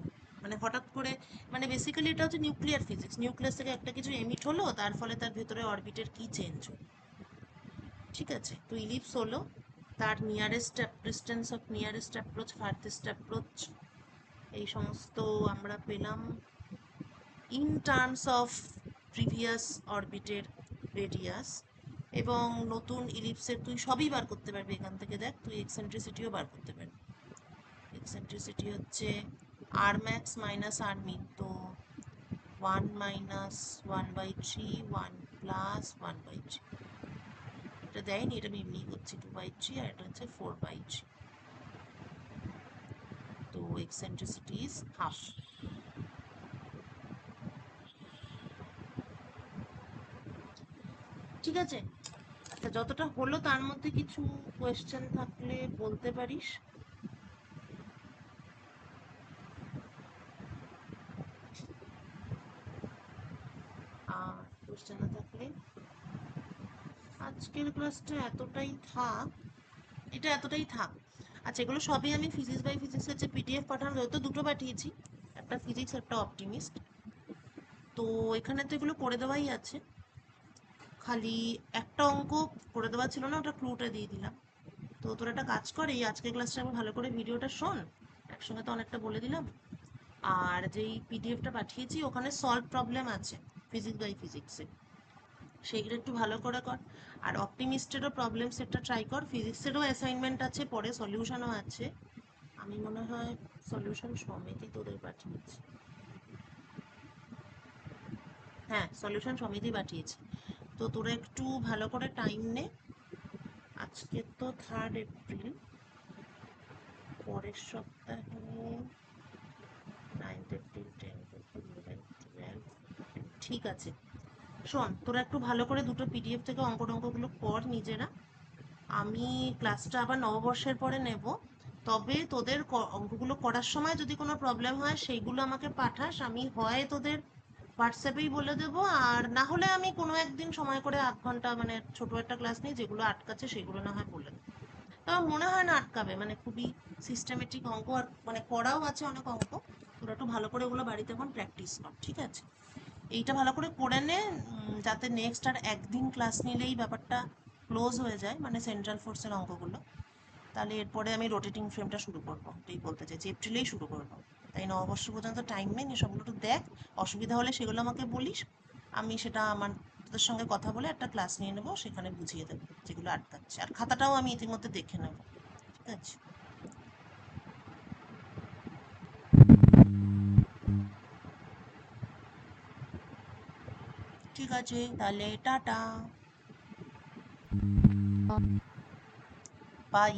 মানে হঠাৎ করে, মানে বেসিক্যালি এটা হচ্ছে নিউক্লিয়ার ফিজিক্স, নিউক্লিয়াস থেকে একটা কিছু এমিট হলো, তার ফলে তার ভেতরে অরবিটের কি চেঞ্জ হলো। ঠিক আছে, তো ইলিপস হলো, তার nearest distance of nearest approach, farthest approach, এই সমস্ত আমরা পেলাম ইন টার্মস অফ প্রিভিয়াস অরবিটের রেডিয়াস। এবং নতুন ইলিপসের তুই সবই বার করতে পারবি এখান থেকে, দেখ তুই এক্সেন্ট্রিসিটিও বার করতে পারবি। এক্সেন্ট্রিসিটি হচ্ছে R max minus R min, তো 1 মাইনাস 1/3, 1 প্লাস 1/3, এটা দেয়নি, এটা আমি এমনি করছি 2/3, আর এটা হচ্ছে 4/3, তো এক্সেন্ট্রিসিটি ইজ হাফ। ঠিক আছে, আচ্ছা যতটা হলো তার মধ্যে কিছু কোয়েশ্চেন থাকলে বলতে পারিস। আর কোয়েশ্চেন না থাকলে আজকের ক্লাসটা এতটাই থাক, এটা এতটাই থাক। আচ্ছা এগুলো সবই আমি ফিজিক্স বাই ফিজিক্সের যে পিডিএফ পাঠানো, তো দুটো পাঠিয়েছি, একটা ফিজিক্স একটা অপটিমিস্ট। তো এখানে তো এগুলো করে দেওয়াই আছে, খালি একটা অঙ্ক করে দেওয়া ছিল না, ওটা ক্লুটা দিয়ে দিলাম। তো তোর একটা কাজ কর, এই আজকের ক্লাসটা আমি ভালো করে ভিডিওটা শোন, একসঙ্গে তো অনেকটা বলে দিলাম। আর যেই পিডিএফটা পাঠিয়েছি ওখানে সলভ প্রবলেম আছে ফিজিক্স বাই ফিজিক্সে, সেইগুলো একটু ভালো করে কর। আর অপটিমিস্টেরও প্রবলেম সেটটা ট্রাই কর, ফিজিক্সেরও অ্যাসাইনমেন্ট আছে, পরে সলিউশনও আছে। আমি মনে হয় সলিউশন সমিতি তোদের পাঠিয়েছি, হ্যাঁ সলিউশন সমিতি পাঠিয়েছি। তো তোরা একটু ভালো করে টাইম নে, আজকে তো 3 এপ্রিল, পরের সপ্তাহে 9 এপ্রিল 10 ঠিক আছে, শোন তোরা একটু ভালো করে দুটো পিডিএফ থেকে অঙ্কগুলো কর নিজেরা। আমি ক্লাসটা আবার নববর্ষের পরে নেব। তবে তোদের অঙ্কগুলো করার সময় যদি কোনো প্রবলেম হয় সেইগুলো আমাকে পাঠাস, আমি হয় তোদের হোয়াটসঅ্যাপেই বলে দেবো, আর না হলে আমি কোনো একদিন সময় করে 8 ঘন্টা মানে ছোট একটা ক্লাস নিই, যেগুলো আটকাচ্ছে সেগুলো না হয় বলে দেবো। তবে মনে হয় না আটকাবে, মানে খুবই সিস্টেমেটিক অঙ্ক, আর মানে করাও আছে অনেক অঙ্ক। তোরা একটু ভালো করে ওগুলো বাড়িতে এখন প্র্যাকটিস কর, ঠিক আছে? এইটা ভালো করে করে নে, যাতে নেক্সট আর একদিন ক্লাস নিলেই ব্যাপারটা ক্লোজ হয়ে যায়, মানে সেন্ট্রাল ফোর্সের অঙ্কগুলো। তাহলে এরপরে আমি রোটেটিং ফ্রেমটা শুরু করবো, এটাই বলতে চাইছি, এপ্রিলেই শুরু করবো। তাই নববর্ষ পর্যন্ত টাইম নেই, সবগুলো একটু দেখ। অসুবিধা হলে সেগুলো আমাকে বলিস, আমি সেটা আমার তোদের সঙ্গে কথা বলে একটা ক্লাস নিয়ে নেবো, সেখানে বুঝিয়ে দেবো যেগুলো আটকাচ্ছে। আর খাতাটাও আমি ইতিমধ্যে দেখে নেবো, ঠিক আছে? ঠিক আছে, তাহলে টাটা, বাই।